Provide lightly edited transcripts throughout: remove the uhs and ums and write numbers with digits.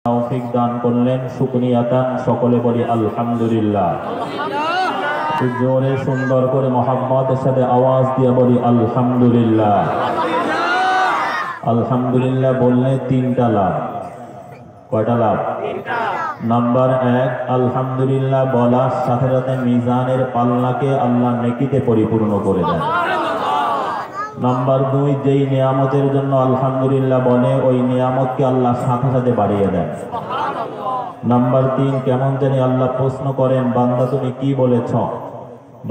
তৌফিক দান করলেন শুকরিয়াতান সকলে বলি আলহামদুলিল্লাহ। জোরে সুন্দর করে মোহাম্মদের সাথে আওয়াজ দিয়ে বলি আলহামদুলিল্লাহ। আলহামদুলিল্লাহ বললে তিনটা লাভ। কয়টা লাভ? নাম্বার 1, আলহামদুলিল্লাহ বলার সাথে সাথে মিজানের পাল্লাকে আল্লাহ নেকিতে পরিপূর্ণ করে দেন। নাম্বার 2, যেই নিয়ামতের জন্য আলহামদুলিল্লাহ বলে ওই নিয়ামতকে আল্লাহ সাথে সাথে বাড়িয়ে দেন। নাম্বার 3, কেমন জানি আল্লাহ প্রশ্ন করেন, বান্দা তুমি কি বলেছ?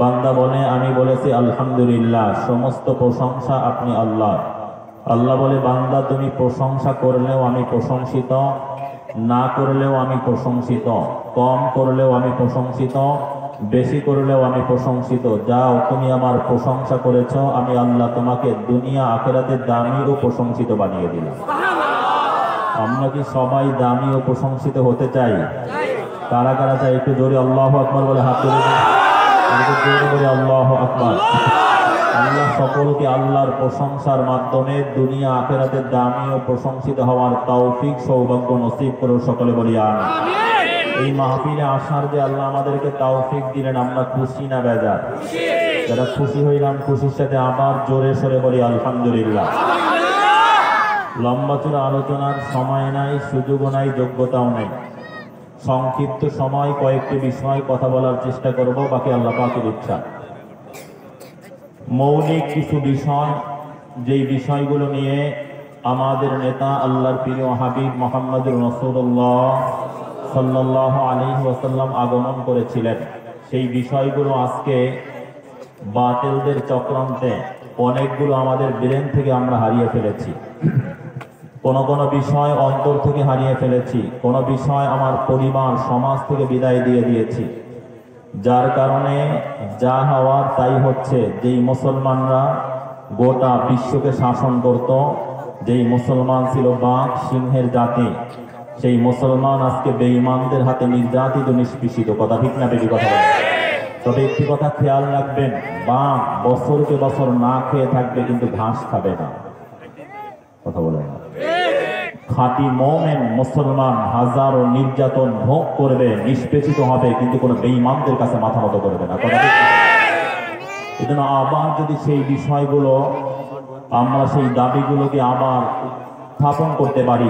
বান্দা বলে আমি বলেছি আলহামদুলিল্লাহ, সমস্ত প্রশংসা আপনি আল্লাহ। আল্লাহ বলে বান্দা তুমি প্রশংসা করলেও আমি প্রশংসিত, না করলেও আমি প্রশংসিত, কম করলেও আমি প্রশংসিত, বেশি করলেও আমি প্রশংসিত। যাও তুমি আমার প্রশংসা করেছ, আমি আল্লাহ তোমাকে দুনিয়া আখিরাতের দামি ও প্রশংসিত বানিয়ে দিলাম। আমরা কি সবাই দামি ও প্রশংসিত হতে চাই? কারা কারা চাই? একটু জোরে আল্লাহু আকবার বলে হাত তুলে দিন। জোরে বলে আল্লাহু আকবার। আল্লাহ সকলকে আল্লাহর প্রশংসার মাধ্যমে দুনিয়া আখিরাতের দামি ও প্রশংসিত হওয়ার তৌফিক সৌভাগ্য নসিব করে সকলে বলি আমিন। এই মাহফিলে আসার যে আল্লাহ আমাদেরকে তৌফিক দিলেন, আমরা খুশি না বেজার? যারা খুশি হইলাম খুশির সাথে আবার জোরে সরে বলি আলহামদুলিল্লাহ। লম্বা চূড়া আলোচনার সময় নাই, সুযোগও নাই, যোগ্যতাও নেই। সংক্ষিপ্ত সময় কয়েকটি বিষয় কথা বলার চেষ্টা করব, বাকি আল্লাহ পাকের ইচ্ছা। মৌলিক কিছু বিষয়, যেই বিষয়গুলো নিয়ে আমাদের নেতা আল্লাহর প্রিয় হাবিব মুহাম্মদুর রাসূলুল্লাহ সাল্লাল্লাহু আলাইহি ওয়াসাল্লাম আগমন করেছিলেন, সেই বিষয়গুলো আজকে বাতিলদের চক্রান্তে অনেকগুলো আমাদের ব্রেন থেকে আমরা হারিয়ে ফেলেছি। কোনো কোনো বিষয় অন্তর থেকে হারিয়ে ফেলেছি, কোনো বিষয় আমার পরিবার সমাজ থেকে বিদায় দিয়ে দিয়েছি, যার কারণে যা হওয়ার তাই হচ্ছে। যেই মুসলমানরা গোটা বিশ্বকে শাসন করত, যেই মুসলমান ছিল বাঘ সিংহের জাতি, সেই মুসলমান আজকে বেঈমানদের হাতে নির্যাতিত নিষ্পেষিত। কথা ঠিক না বেশি কথা বলে? তবে একটি কথা খেয়াল রাখবেন, বাঘ বছরকে বছর না খেয়ে থাকবে কিন্তু ঘাস খাবে না। কথা বলে না? খাঁটি মুমিন মুসলমান হাজারো নির্যাতন ভোগ করবে, নিষ্পেষিত হবে, কিন্তু কোনো বেঈমানদের কাছে মাথা নত করবে না। কথা ঠিক? এজন্য আবার যদি সেই বিষয়গুলো আমরা সেই দাবিগুলোকে আবার স্থাপন করতে পারি,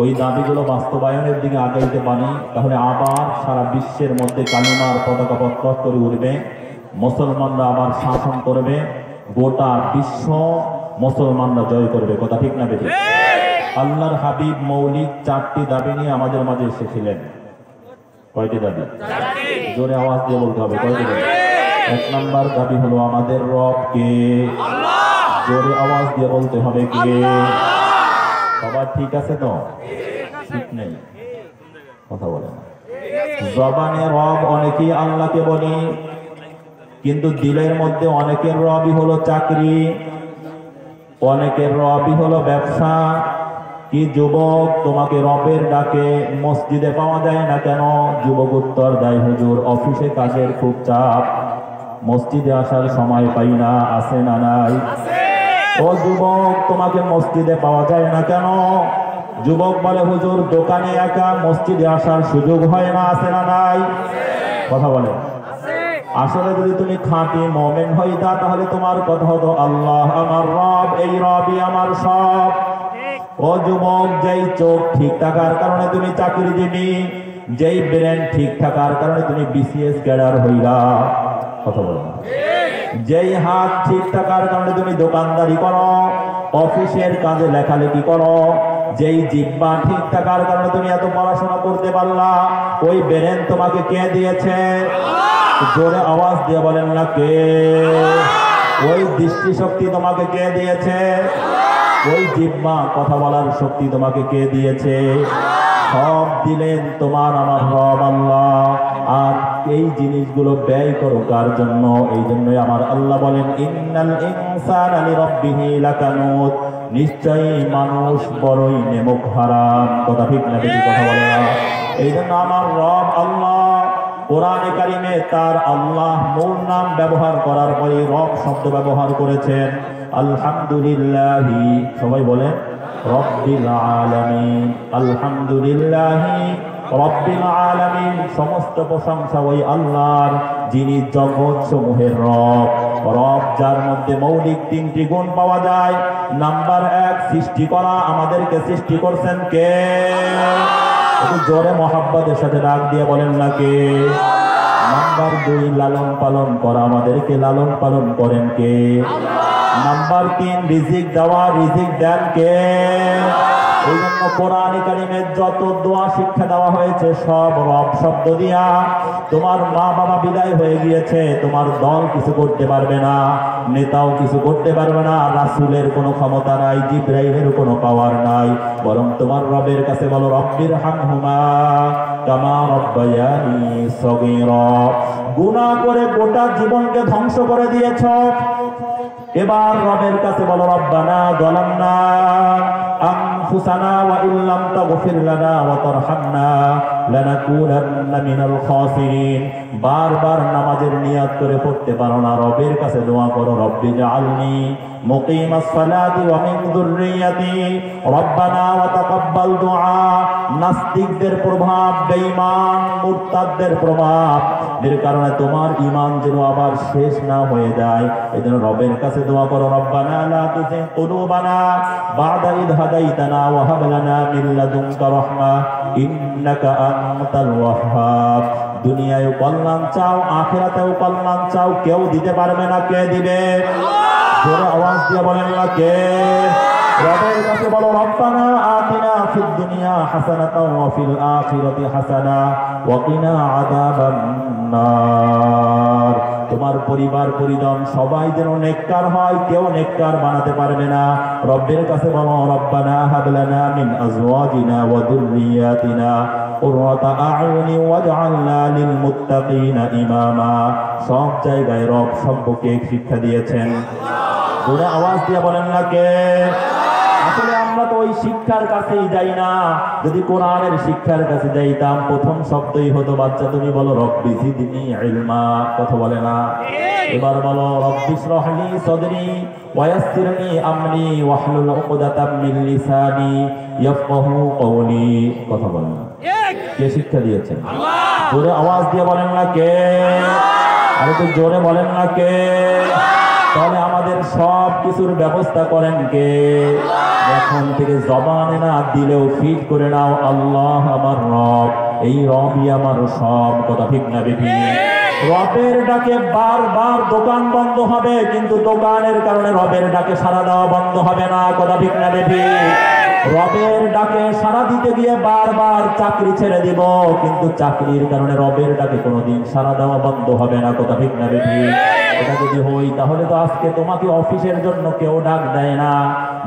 ওই দাবিগুলো বাস্তবায়নের দিকে আগাইতে পারি, তাহলে আবার সারা বিশ্বের মধ্যে কালিমার পতাকা পথ করে উঠবে, মুসলমানরা আবার শাসন করবে, গোটা বিশ্ব মুসলমানরা জয় করবে। কথা ঠিক না বেঠিক? আল্লাহর হাবিব মৌলিক 4টি দাবি নিয়ে আমাদের মাঝে এসেছিলেন। কয়টি দাবি? জোরে আওয়াজ দিয়ে বলতে হবে। কয়টি দাবি? 1 নম্বর দাবি হলো আমাদের রব কে। জোরে আওয়াজ দিয়ে বলতে হবে কে। সবার ঠিক আছে তো? ঠিক নেই, কথা বলে না। জবানে রব অনেকেই আল্লাহকে বলি, কিন্তু দিলের মধ্যে অনেকের রবই হলো চাকরি, অনেকের রবই হলো ব্যবসা। কি যুবক, তোমাকে রবের ডাকে মসজিদে পাওয়া যায় না কেন? যুবক উত্তর দেয়, হুজুর অফিসে কাজের খুব চাপ, মসজিদে আসার সময় পাই না। আছে না নাই? ও যুবক, তোমাকে মসজিদে পাওয়া যায় না কেন? যুবক বলে, হুজুর দোকানে একা, মসজিদে আসার সুযোগ হয় না। আছে না নাই? কথা বলে। আসলে যদি তুমি খাঁটি মুমিন হইতা, তাহলে তোমার কথা হতো আল্লাহ আমার রব, এই রবই আমার সব। ও যুবক, যেই চোখ ঠিক থাকার কারণে তুমি চাকরিজীবী, যেই ব্রেন ঠিক থাকার কারণে তুমি বিসিএস ক্যাডার হইলা। কথা বলো। যেই হাত ঠিক থাকার কারণে তুমি দোকানদারি করো, অফিসের কাজে লেখালেখি করো, যেই জিহ্বা ঠিক থাকার কারণে তুমি এত পড়াশোনা করতে পারলা, ওই ব্রেন তোমাকে কে দিয়েছে? জোরে আওয়াজ দিয়ে বলেন না কে। ওই দৃষ্টি শক্তি তোমাকে কে দিয়েছে? ওই জিহ্বা কথা বলার শক্তি তোমাকে কে দিয়েছে? সব দিলেন তোমার আমার রব আল্লাহ। আর এই জিনিসগুলো ব্যয় করো কার জন্য? এই জন্যই আমার আল্লাহ বলেন, ইন্নাল ইনসানা লিরাব্বিহি লাকানুত, নিশ্চয়ই মানুষ বড়ই নেমক হারাম। কথা ঠিক না বেশি কথা বলে না? এই জন্য আমার রব আল্লাহ কোরআনে কারিমে তার আল্লাহ মূল নাম ব্যবহার করার পরে রব শব্দ ব্যবহার করেছেন। আলহামদুলিল্লাহি, সবাই বলেন রব্বিল আলামিন। আলহামদুলিল্লাহি রব্বিল আলামিন। সমস্ত প্রশংসা ওই আল্লাহর, যিনি জগৎ সমূহের রব। রব যার মধ্যে মৌলিক তিনটি গুণ পাওয়া যায়। নাম্বার 1, সৃষ্টি করা। আমাদেরকে সৃষ্টি করছেন কে? একটু জোরে মহাব্বতের সাথে ডাক দিয়ে বলেন না কে? নাম্বার 2, লালন পালন করা। আমাদেরকে লালন পালন করেন কে? নাম্বার 3, রিজিক দেওয়া। রিজিক দেন কে? এই জন্য কোরআন কারীমের যত দোয়া শিক্ষা দেওয়া হয়েছে সব রব শব্দ দিয়া। তোমার মা বাবা বিদায় হয়ে গিয়েছে, তোমার দল কিছু করতে পারবে না, নেতাও কিছু করতে পারবে না, রাসূলের কোনো ক্ষমতা নাই, জিবরাইলের কোনো পাওয়ার নাই, বরং তোমার রবের কাছে বলো রব্বির হামহুমা কামা রব্বায়ানি সগীরা। গুনাহ করে গোটা জীবনকে ধ্বংস করে দিয়েছ, এবার রবের কাছে বলো রব্বানা যালামনা আনফুসানা ওয়া ইল্লাম তাগফির লানা ওয়া তারহামনা লানাকুনান্না মিনাল খাসিরিন। বারবার নামাজের নিয়াত করে পড়তে পারো না, রবের কাছে দোয়া করো রব্বি জাআলনি মুকিমাস সালাতি ওয়া মিন যুররিয়াতি রব্বানা ওয়া তাকাব্বাল দুআ। নাস্তিকদের প্রভাব, বেঈমান মুরতাদদের প্রভাব এর কারণে তোমার ঈমান যেন আবার শেষ না হয়ে যায়, এজন্য রবের কাছে দোয়া করো রব্বানা লা তুযিগ কুলুবানা বা'দা ইদ হাদাইতানা ওয়া হাব লানা মিন লাদুনকা রাহমা ইন্নাকা আনতাল ওয়াহ্হাব। দুনিয়ায় কল্যাণ চাও, আখিরাতেও কল্যাণ চাও, কেউ দিতে পারবে না, কে দিবে? জোরে আওয়াজ দিয়ে বলেন না কে? রবের কাছে বলো রব্বানা আতিনা ফিদ দুনিয়া হাসানাতাও ওয়া ফিল আখিরাতি হাসানা ওয়া কিনা আযাবান নার। তোমার পরিবার পরিজন সবাই যেন নেককার হয়, কেউ নেককার বানাতে পারবে না। রব্বের কাছে বলো রব্বানা হাব লানা মিন আজওয়াজিনা ওয়া যুররিয়াতিনা কুররাতা আ'য়ুনি ওয়াজআলনা লিল মুত্তাকিনা ইমামা। সব জায়গায় রব সম্পর্কে শিক্ষা দিয়েছেন। জোরে আওয়াজ দিয়ে বলেন না কে? আসলে আমরা তো ওই শিক্ষার কাছেই যাই না। যদি কোরআনের শিক্ষার কাছে যাইতাম, প্রথম শব্দই হতো বাচ্চা তুমি বলো রব্বি জিদনি ইলমা। কথা বলে না? এবার বলো রব্বি ইশরাহ লি সাদরি ওয়া ইয়াসসিরনি আমরি ওয়াহলুল উকদাতাম মিন লিসানি ইয়াফকাহু কওলি। কথা বলে না? কে শিক্ষা দিয়েছেন? আল্লাহ। জোরে আওয়াজ দিয়ে বলেন না কে? আরে তো জোরে বলেন না কে? তাহলে আমাদের সব কিছুর ব্যবস্থা করেন কে? এখন থেকে জবানে না দিলেও ফিট করে নাও আল্লাহ আমার রব, এই রবই আমার সব। কথা ঠিক না বেঠি? রবের ডাকে বারবার দোকান বন্ধ হবে, কিন্তু দোকানের কারণে রবের ডাকে সাড়া দেওয়া বন্ধ হবে না। কথা ঠিক না বেঠি? রবের ডাকে সাড়া দিতে গিয়ে বারবার চাকরি ছেড়ে দিব, কিন্তু চাকরির কারণে রবের ডাকে কোনোদিন সাড়া দেওয়া বন্ধ হবে না। কথা ঠিক না বেঠি? এটা যদি হই তাহলে তো আজকে তোমাকে অফিসের জন্য কেউ ডাক দেয় না,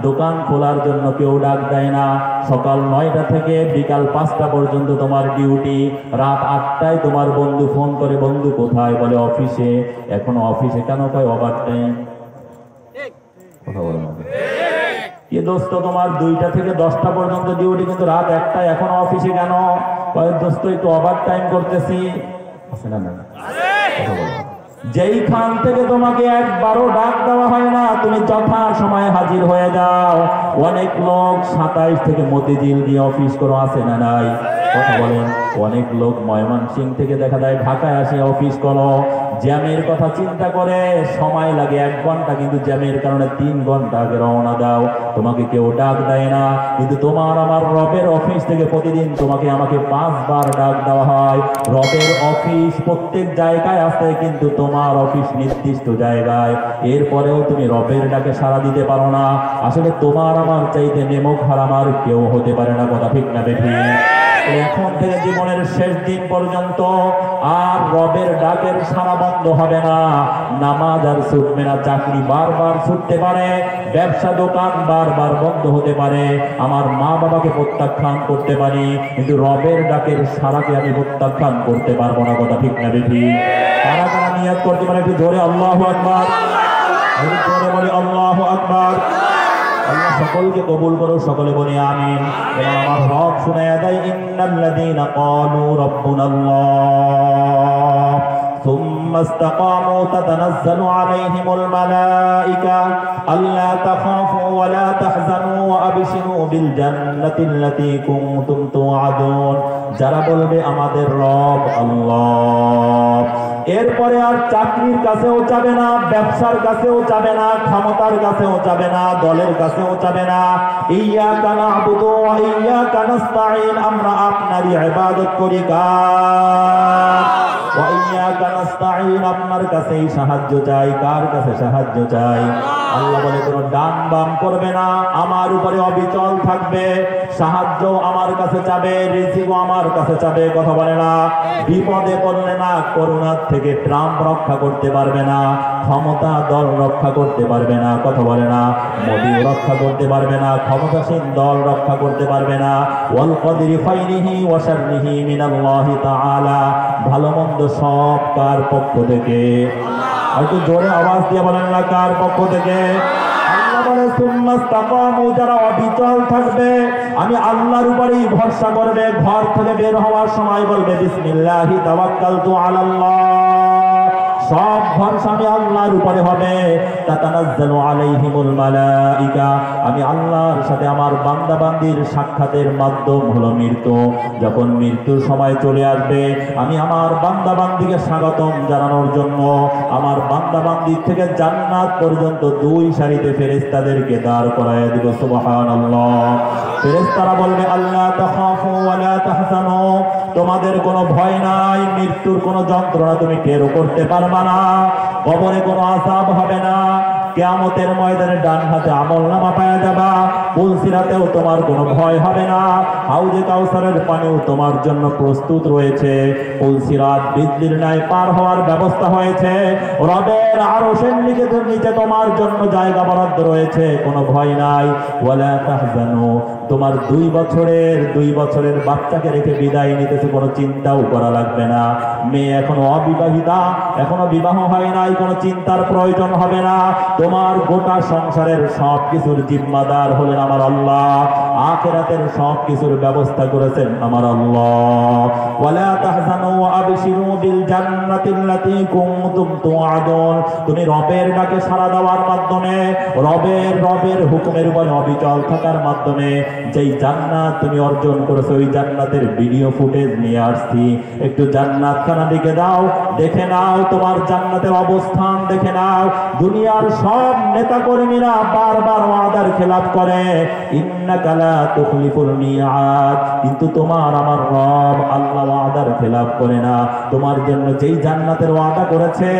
দোকান খোলার জন্য কেউ ডাক দেয় না। সকাল 9টা থেকে বিকাল 5টা পর্যন্ত তোমার ডিউটি, রাত 8টায় তোমার বন্ধু ফোন করে বন্ধু কোথায়, বলে অফিসে। এখন অফিসে কেন কয় ওভার টাইম। কথা বলে না কি দোস্ত, তোমার 2টা থেকে 10টা পর্যন্ত ডিউটি, কিন্তু রাত 1টায় এখন অফিসে কেন? কয় দোস্ত একটু ওভার টাইম করতেছি। আছে না? কথা বলো। যেইখান থেকে তোমাকে একবারও ডাক দেওয়া হয় না, তুমি যথা সময়ে হাজির হয়ে যাও। অনেক লোক 27 থেকে মতিঝিল দিয়ে অফিস করো, আছে না নাই? কথা বলেন। অনেক লোক ময়মনসিংহ থেকে দেখা যায় ঢাকায় আসে অফিস করো। জ্যামের কথা চিন্তা করে সময় লাগে 1 ঘন্টা, কিন্তু জ্যামের কারণে 3 ঘন্টা আগে রওনা দাও। তোমাকে কেউ ডাক দেয় না, কিন্তু তোমার আমার রবের অফিস থেকে প্রতিদিন তোমাকে আমাকে 5 বার ডাক দেওয়া হয়। রবের অফিস প্রত্যেক জায়গায় আছে, কিন্তু তোমার অফিস নির্দিষ্ট জায়গায়। এরপরেও তুমি রবের ডাকে সাড়া দিতে পারো না। আসলে তোমার আমার চাইতে নেমক হারাম আর কেউ হতে পারে না। কথা ঠিক না বেঠি? এখন থেকে জীবনের শেষ দিন পর্যন্ত আর রবের ডাকের সাড়া বন্ধ হবে না। নামাজ আর ছুটবে না, চাকরি বারবার ছুটতে পারে, ব্যবসা দোকান বারবার বন্ধ হতে পারে, আমার মা বাবাকে প্রত্যাখ্যান করতে পারি, কিন্তু রবের ডাকের সাড়াকে আমি প্রত্যাখ্যান করতে পারবো না। কথা ঠিক না বেঠি? কারা কারা নিয়াত করতে পারে একটু জোরে আল্লাহু আকবার। একটু জোরে বলি আল্লাহু আকবার। আল্লাহ সকলকে কবুল করো, সকলে বলি আমিন। এবং আমার রব শুনায়া দেয় ইন্নাল্লাযীনা ক্বালু রাব্বুনাল্লাহ সুম্মা ইসতাকামু তাতানাজ্জালু আলাইহিমুল মালাইকা আল্লা তাখাফু ওয়া লা তাহজানু ওয়া আবশিরু বিল জান্নাতিল্লাতী কুনতুম তুআদুন। যারা বলবে আমাদের রব আল্লাহ, এরপরে আর চাকরির কাছেও যাবে না, ব্যবসার কাছেও যাবে না, ক্ষমতার কাছেও যাবে না, দলের কাছেও যাবে না। ইয়্যাকা না'বুদু ওয়া ইয়্যাকা নাস্তাঈন, আমরা আপনারই ইবাদত করি। ওয়া ইয়্যাকা নাস্তাঈন, আপনার কাছেই সাহায্য চাই। কার কাছে সাহায্য চাই? আল্লাহ বলে কোনো ডান বাম করবে না, আমার উপরে অবিচল থাকবে, সাহায্য আমার কাছে চাবে, রিজিকও আমার কাছে চাবে। কথা বলে না। বিপদে পড়লে না করোনার থেকে ট্রাম্প রক্ষা করতে পারবে না, ক্ষমতা দল রক্ষা করতে পারবে না। কথা বলে না। মোদী রক্ষা করতে পারবে না, ক্ষমতাসীন দল রক্ষা করতে পারবে না। ওয়াল কদরি খাইরিহি ওয়া শাররিহি মিনাল্লাহি তাআলা, ভালো মন্দ সব কার পক্ষ থেকে? একটু জোরে আওয়াজ দিয়ে বলেন না, কার পক্ষ থেকে? আল্লাহ বলে সুম্মা ইসতাকামু, যারা অবিচল থাকবে, আমি আল্লাহর উপরেই ভরসা করবে, ঘর থেকে বের হওয়ার সময় বলবে বিসমিল্লাহি তাওয়াক্কালতু আলাল্লাহ, সব ভরসা আমি আল্লাহর উপরে হবে। তাতানাজ্জালু আলাইহিমুল মালাইকা, আমি আল্লাহর সাথে আমার বান্দা বান্দির সাক্ষাতের মাধ্যম হলো মৃত্যু। যখন মৃত্যুর সময় চলে আসবে, আমি আমার বান্দা বান্দিকে স্বাগতম জানানোর জন্য আমার বান্দা বান্দির থেকে জান্নাত পর্যন্ত দুই সারিতে ফেরেশতাদেরকে দাঁড় করায় দিব। সুবহানাল্লাহ। ফেরেশতারা বলবে আল্লা তাখাফু ওয়া লা তাহজানু, তোমাদের কোনো ভয় নাই, মৃত্যুর কোনো যন্ত্রণা তুমি টের করতে পারবে না, কবরে কোনো আযাব হবে না, কিয়ামতের ময়দানে ডান হাতে আমলনামা পাওয়া যাবা, পুলসিরাতেও তোমার কোনো ভয় হবে না, হাউজে কাউসারের পানিও তোমার জন্য প্রস্তুত রয়েছে, পুলসিরাত বিজলির ন্যায় পার হওয়ার ব্যবস্থা হয়েছে, রবের আরশের নিচে তোমার জন্য জায়গা বরাদ্দ রয়েছে, কোনো ভয় নাই। ওয়ালা তাহজানু, তোমার 2 বছরের বাচ্চাকে রেখে বিদায় নিতেছে, কোনো চিন্তাও করা লাগবে না। মেয়ে এখনো অবিবাহিতা, এখনো বিবাহ হয় নাই, কোনো চিন্তার প্রয়োজন হবে না। তোমার গোটা সংসারের সব কিছুর জিম্মাদার হলেন আমার আল্লাহ, আখিরাতের সব কিছুর ব্যবস্থা করেছেন আমার আল্লাহ। ওয়ালা তাহজানু ওয়া আবশিরু বিল জান্নাতিল্লাতী কুনতুম তুআদুন, তুমি রবের ডাকে সাড়া দেওয়ার মাধ্যমে, রবের হুকুমের উপর অবিচল থাকার মাধ্যমে যেই জান্নাত তুমি অর্জন করেছো, ওই জান্নাতের ভিডিও ফুটেজ নিয়ে আসছি, একটু জান্নাতখানা দিকে দাও, দেখে নাও তোমার জান্নাতের অবস্থান দেখে নাও। দুনিয়ার সব নেতা কর্মীরা বারবার ওয়াদার খেলাফ করে, ইন্নাকা লা তুখলিফুল মিআদ, কিন্তু তোমার আমার রব আল্লাহ ওয়াদার খেলাফ করে না। তোমার জন্য যেই জান্নাতের ওয়াদা করেছে,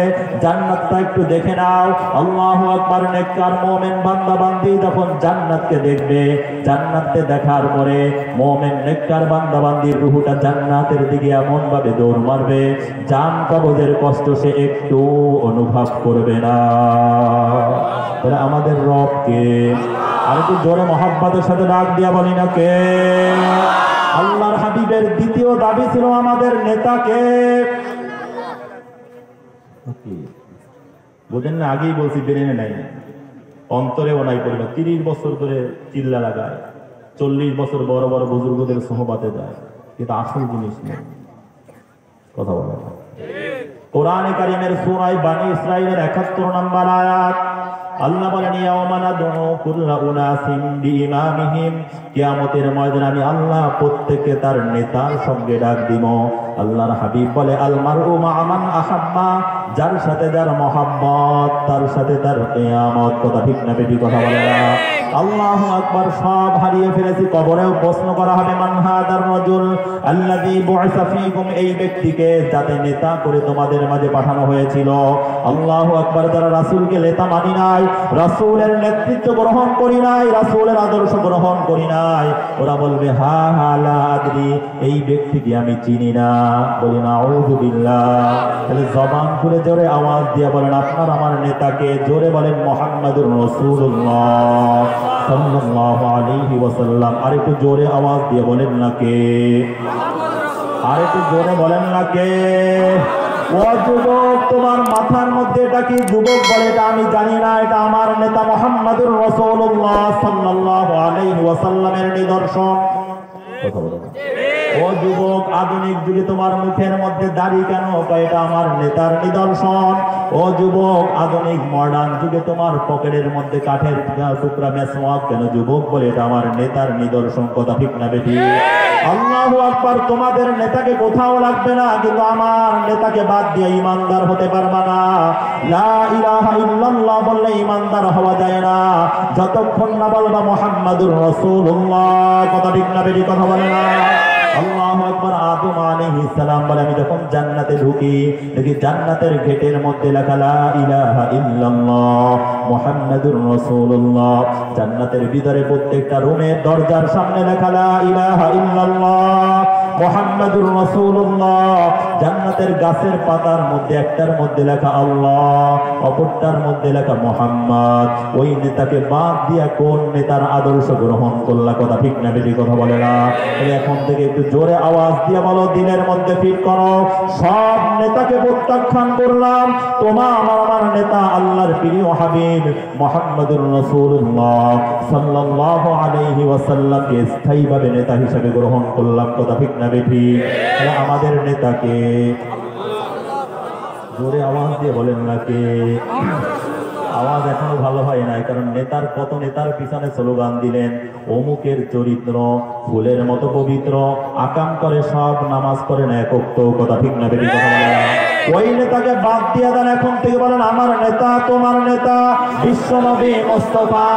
জান্নাতটা একটু দেখে নাও। আল্লাহু আকবার। নেককার মুমিন বান্দা বান্দি যখন জান্নাতকে দেখবে, জান্নাতকে দেখার পরে মুমিন নেককার বান্দা বান্দির রূহটা জান্নাতের দিকে এমন ভাবে দৌড় মারবে, জান কবজের কষ্ট সে একটু অনুভব করবে না। তাহলে আমাদের রবকে আর একটু জোরে মহব্বতের সাথে ডাক দিয়া বলি না, কে? আল্লাহর হাবিবের দ্বিতীয় দাবি ছিল আমাদের নেতাকে। বোঝেন না, আগেই বলছি, বেরেনে নাই, অন্তরেও নাই পরিবার। 30 বছর ধরে চিল্লা লাগায়, 40 বছর বড় বড় বুজুর্গদের সোহবাতে যায়, কিন্তু আসল জিনিস নেই। কথা বলে না। কোরআনে কারিমের সূরা বানী ইসরাঈলের 71 নম্বর আয়াত, আল্লাহ বলেন ইয়াওমা নাদউ কুল্লা উনাসিম বিইমামিহিম, কিয়ামতের ময়দানে আমি আল্লাহ প্রত্যেককে তার নেতার সঙ্গে ডাক দিব। আল্লাহর হাবিব বলে আল মারউ মা মান আহাব্বা, যার সাথে যার মহব্বত তার সাথে তার কিয়ামত। কথা ঠিক না বেটি? কথা বলে না। আল্লাহু আকবার। সব হারিয়ে ফেলেছি, কবরেও প্রশ্ন করা হবে মান হাদার রাজুল আল্লাযী বুইসা ফীকুম, এই ব্যক্তিকে যাতে নেতা করে তোমাদের মাঝে পাঠানো হয়েছিল। আল্লাহু আকবার। যারা রাসূলকে নেতা মানি নাই, রাসূলের নেতৃত্ব গ্রহণ করি নাই, রাসূলের আদর্শ গ্রহণ করি নাই, ওরা বলবে হা হা লা আদরি, এই ব্যক্তিকে আমি চিনি না। বলি না আউযু বিল্লাহ। তাহলে জবান খুলে জোরে আওয়াজ দিয়ে বলেন আপনার আমার নেতাকে, জোরে বলেন মুহাম্মাদুর রাসূলুল্লাহ সাল্লাল্লাহু আলাইহি ওয়াসাল্লাম। আর একটু জোরে আওয়াজ দিয়ে বলেন না কে? আর একটু জোরে বলেন না কে? ও যুবক, তোমার মাথার মধ্যে এটা কি যুবক বলে এটা আমি জানি না, এটা আমার নেতা মুহাম্মাদুর রাসূলুল্লাহ সাল্লাল্লাহু আলাইহি ওয়াসাল্লামের নিদর্শন। কথা বলো না। ও যুবক, আধুনিক যুগে তোমার মুখের মধ্যে দাড়ি কেন? এটা আমার নেতার নিদর্শন। ও যুবক, আধুনিক মডার্ন যুগে তোমার পকেটের মধ্যে কাঠের টুকরা মেসওয়াক কেন? যুবক বলে এটা আমার নেতার নিদর্শন। কথা ঠিক না বেটি? আল্লাহু আকবার। তোমাদের নেতাকে কোথাও লাগবে না, কিন্তু আমার নেতাকে বাদ দিয়ে ইমানদার হতে পারবা না। লা ইলাহা ইল্লাল্লাহ বললে ইমানদার হওয়া যায় না যতক্ষণ না বলবা মুহাম্মাদুর রাসূলুল্লাহ। কথা ঠিক না বেটি? কথা বলে না। আল্লাহু আকবার। আদম আলাইহিস সালাম বলে, আমি যখন জান্নাতে ঢুকি দেখি জান্নাতের গেটের মধ্যে লেখা লা ইলাহা ইল্লাল্লাহ মুহাম্মাদুর রাসূলুল্লাহ। জান্নাতের ভিতরে প্রত্যেকটা রুমের দরজার সামনে লেখা লা ইলাহা ইল্লাল্লাহ মুহাম্মাদুর রাসূলুল্লাহ। জান্নাতের গাছের পাতার মধ্যে একটার মধ্যে লেখা আল্লাহ, অপরটার মধ্যে লেখা মুহাম্মদ। ওই নেতাকে বাদ দিয়া কোন নেতার আদর্শ গ্রহণ করলা? কথা ঠিক না বেটি? কথা বলে না। এখন থেকে একটু জোরে আওয়াজ দিয়ে বলো, দিনের মধ্যে ফিট করো, সব নেতাকে প্রত্যাখ্যান করলাম। আমার নেতা আল্লাহর প্রিয় হাবিব মুহাম্মাদুর রাসূলুল্লাহ সাল্লাল্লাহু আলাইহি ওয়াসাল্লামকে স্থায়ীভাবে নেতা হিসেবে গ্রহণ করলাম। কথা ঠিক না বেটি? আমাদের নেতাকে জোরে আওয়াজ দিয়ে বলেন না কে? আওয়াজ এখনো ভালো হয় নাই, কারণ কত নেতার পিছনে স্লোগান দিলেন, অমুকের চরিত্র ফুলের মতো পবিত্র, আকাম করে সব, নামাজ করে না এক ওয়াক্ত। কথা ঠিক না বেটি? কথা বলে না। ওই নেতাকে বাদ দিয়ে দেন, এখন থেকে বলেন আমার নেতা, তোমার নেতা বিশ্বনবী মুস্তাফা।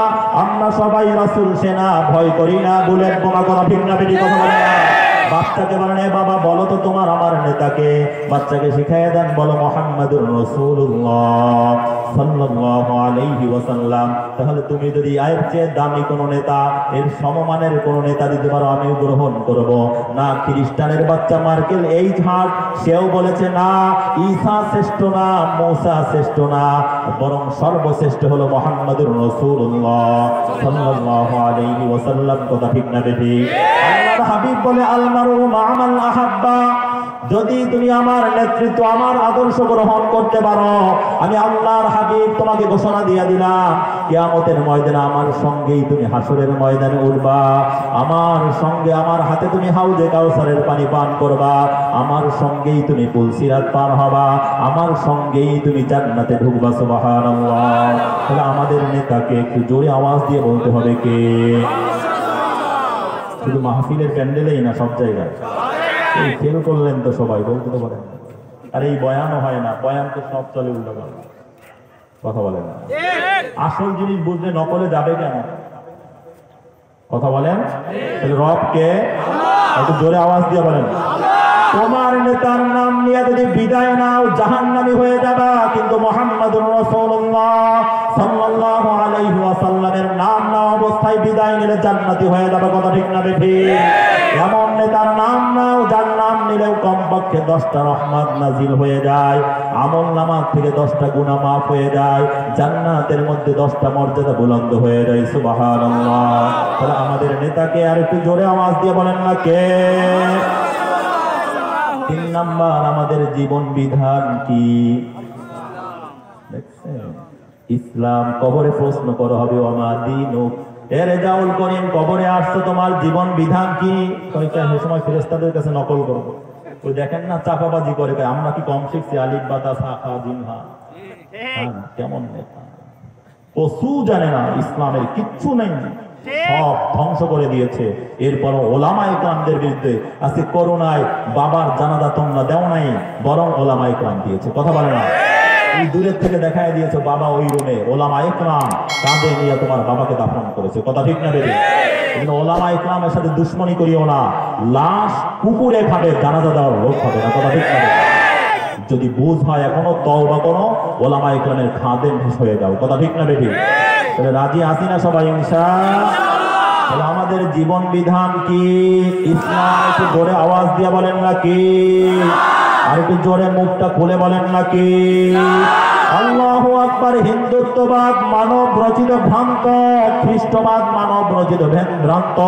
আমরা সবাই রাসূল সেনা, ভয় করি না বুলেট বোমা। কথা ঠিক না বেটি? কথা বলে না। বাচ্চাকে বলেন, বাবা বলো তো তোমার আমার নেতাকে। বাচ্চাকে শিখাইয়া দেন, বলো মুহাম্মাদুর রাসূলুল্লাহ সাল্লাল্লাহু আলাইহি ওয়াসাল্লাম। তাহলে তুমি যদি এর চেয়ে দামি কোনো নেতা, এর সমমানের কোনো নেতা দিতে পারো, আমিও গ্রহণ করব না। খ্রিস্টানের বাচ্চা মার্কেল এই ঝাড়, সেও বলেছে না, ঈসা শ্রেষ্ঠ না, মুসা শ্রেষ্ঠ না, বরং সর্বশ্রেষ্ঠ হলো মুহাম্মাদুর রাসূলুল্লাহ সাল্লাল্লাহু আলাইহি ওয়াসাল্লাম। কথা ঠিক না বেটি? আল্লাহর হাবিব বলে, আল মারু মা মান আহাব্বা। যদি তুমি আমার নেতৃত্ব, আমার আদর্শ গ্রহণ করতে পারো, আমি আল্লাহর হাবিব তোমাকে ঘোষণা দিয়ে দিলাম, কিয়ামতের ময়দানে আমার সঙ্গেই তুমি হাসরের ময়দানে উঠবা, আমার সঙ্গে, আমার হাতে তুমি হাউজে কাউসারের পানি পান করবা, আমার সঙ্গেই তুমি পুলসিরাত পার হবা, আমার সঙ্গেই তুমি জান্নাতে ঢুকবা। সুবহানাল্লাহ। তাহলে আমাদের নেতাকে একটু জোরে আওয়াজ দিয়ে বলতে হবে কে? শুধু মাহফিলের প্যান্ডেলেই না, সব জায়গায়। এই ফেল করলেন তো সবাই, বলতে তো বলেন। আর এই বয়ানও হয় না, বয়ান তো সব চলে উল্টো করে। কথা বলেন না। আসল জিনিস বুঝলে নকলে যাবে কেন? কথা বলেন। রবকে একটু জোরে আওয়াজ দিয়ে বলেন। তোমার নেতার নাম নিয়ে যদি বিদায় নাও, জাহান্নামী হয়ে যাবা, কিন্তু মুহাম্মাদুর রাসূলুল্লাহ সাল্লাল্লাহু আলাইহি ওয়াসাল্লামের নাম না অবস্থায় বিদায় নিলে জান্নাতি হয়ে যাবে। কথা ঠিক না বেঠি? এমন নেতার নাম নাও যার নাম নিলেও কমপক্ষে 10টা রহমত নাজিল হয়ে যায়, আমল নামাজ থেকে 10টা গুনাহ মাফ হয়ে যায়, জান্নাতের মধ্যে 10টা মর্যাদা বুলন্দ হয়ে যায়। সুবহানাল্লাহ। তাহলে আমাদের নেতাকে আর একটু জোরে আওয়াজ দিয়ে বলেন না কে? 3 নাম্বার, আমাদের জীবন বিধান কি? ইসলাম। কবরে প্রশ্ন করা হবে, ওমা দীনুক। এরে জাউল করিম, কবরে আসছো, তোমার জীবন বিধান কি? কয়টা এই সময় ফেরেশতাদের কাছে নকল করব। ওই দেখেন না চাপাবাজি করে, আমরা কি কম শিখছি? আলিফ বাতা সাখা জিনহা। কেমন নেতা, পশু জানে না, ইসলামের কিচ্ছু নেই, সব ধ্বংস করে দিয়েছে। এরপর ওলামায়ে কেরামদের বিরুদ্ধে আজকে করোনায় বাবার জানাজা তোমরা দেও নাই, বরং ওলামায়ে কেরাম দিয়েছে। কথা বলে না? এই দূরের থেকে দেখায় দিয়েছে, বাবা ওই রুমে, ওলামায়ে কেরাম কাঁধে নিয়ে তোমার বাবাকে দাফন করেছে। কথা ঠিক না বেটি? কিন্তু ওলামায়ে কেরামের সাথে দুশ্মনী করিও না, লাশ কুকুরে খাবে, জানাজা দেওয়ার লোক হবে না। কথা ঠিক না? যদি বুঝ হয় এখনো, তওবা করো, ওলামায়ে কেরামের খাদেম হয়ে যাও। কথা ঠিক না বেটি? তাহলে রাজি আছি না সবাই ইনশাআল্লাহ? তাহলে আমাদের জীবন বিধান কি? ইসলাম। একটু জোরে আওয়াজ দিয়ে বলেন না কি? আর একটু জোরে মুখটা খুলে বলেন না কি? আল্লাহু আকবার। হিন্দুত্ববাদ মানব রচিত ভ্রান্ত, খ্রিস্টবাদ মানব রচিত ভ্রান্ত,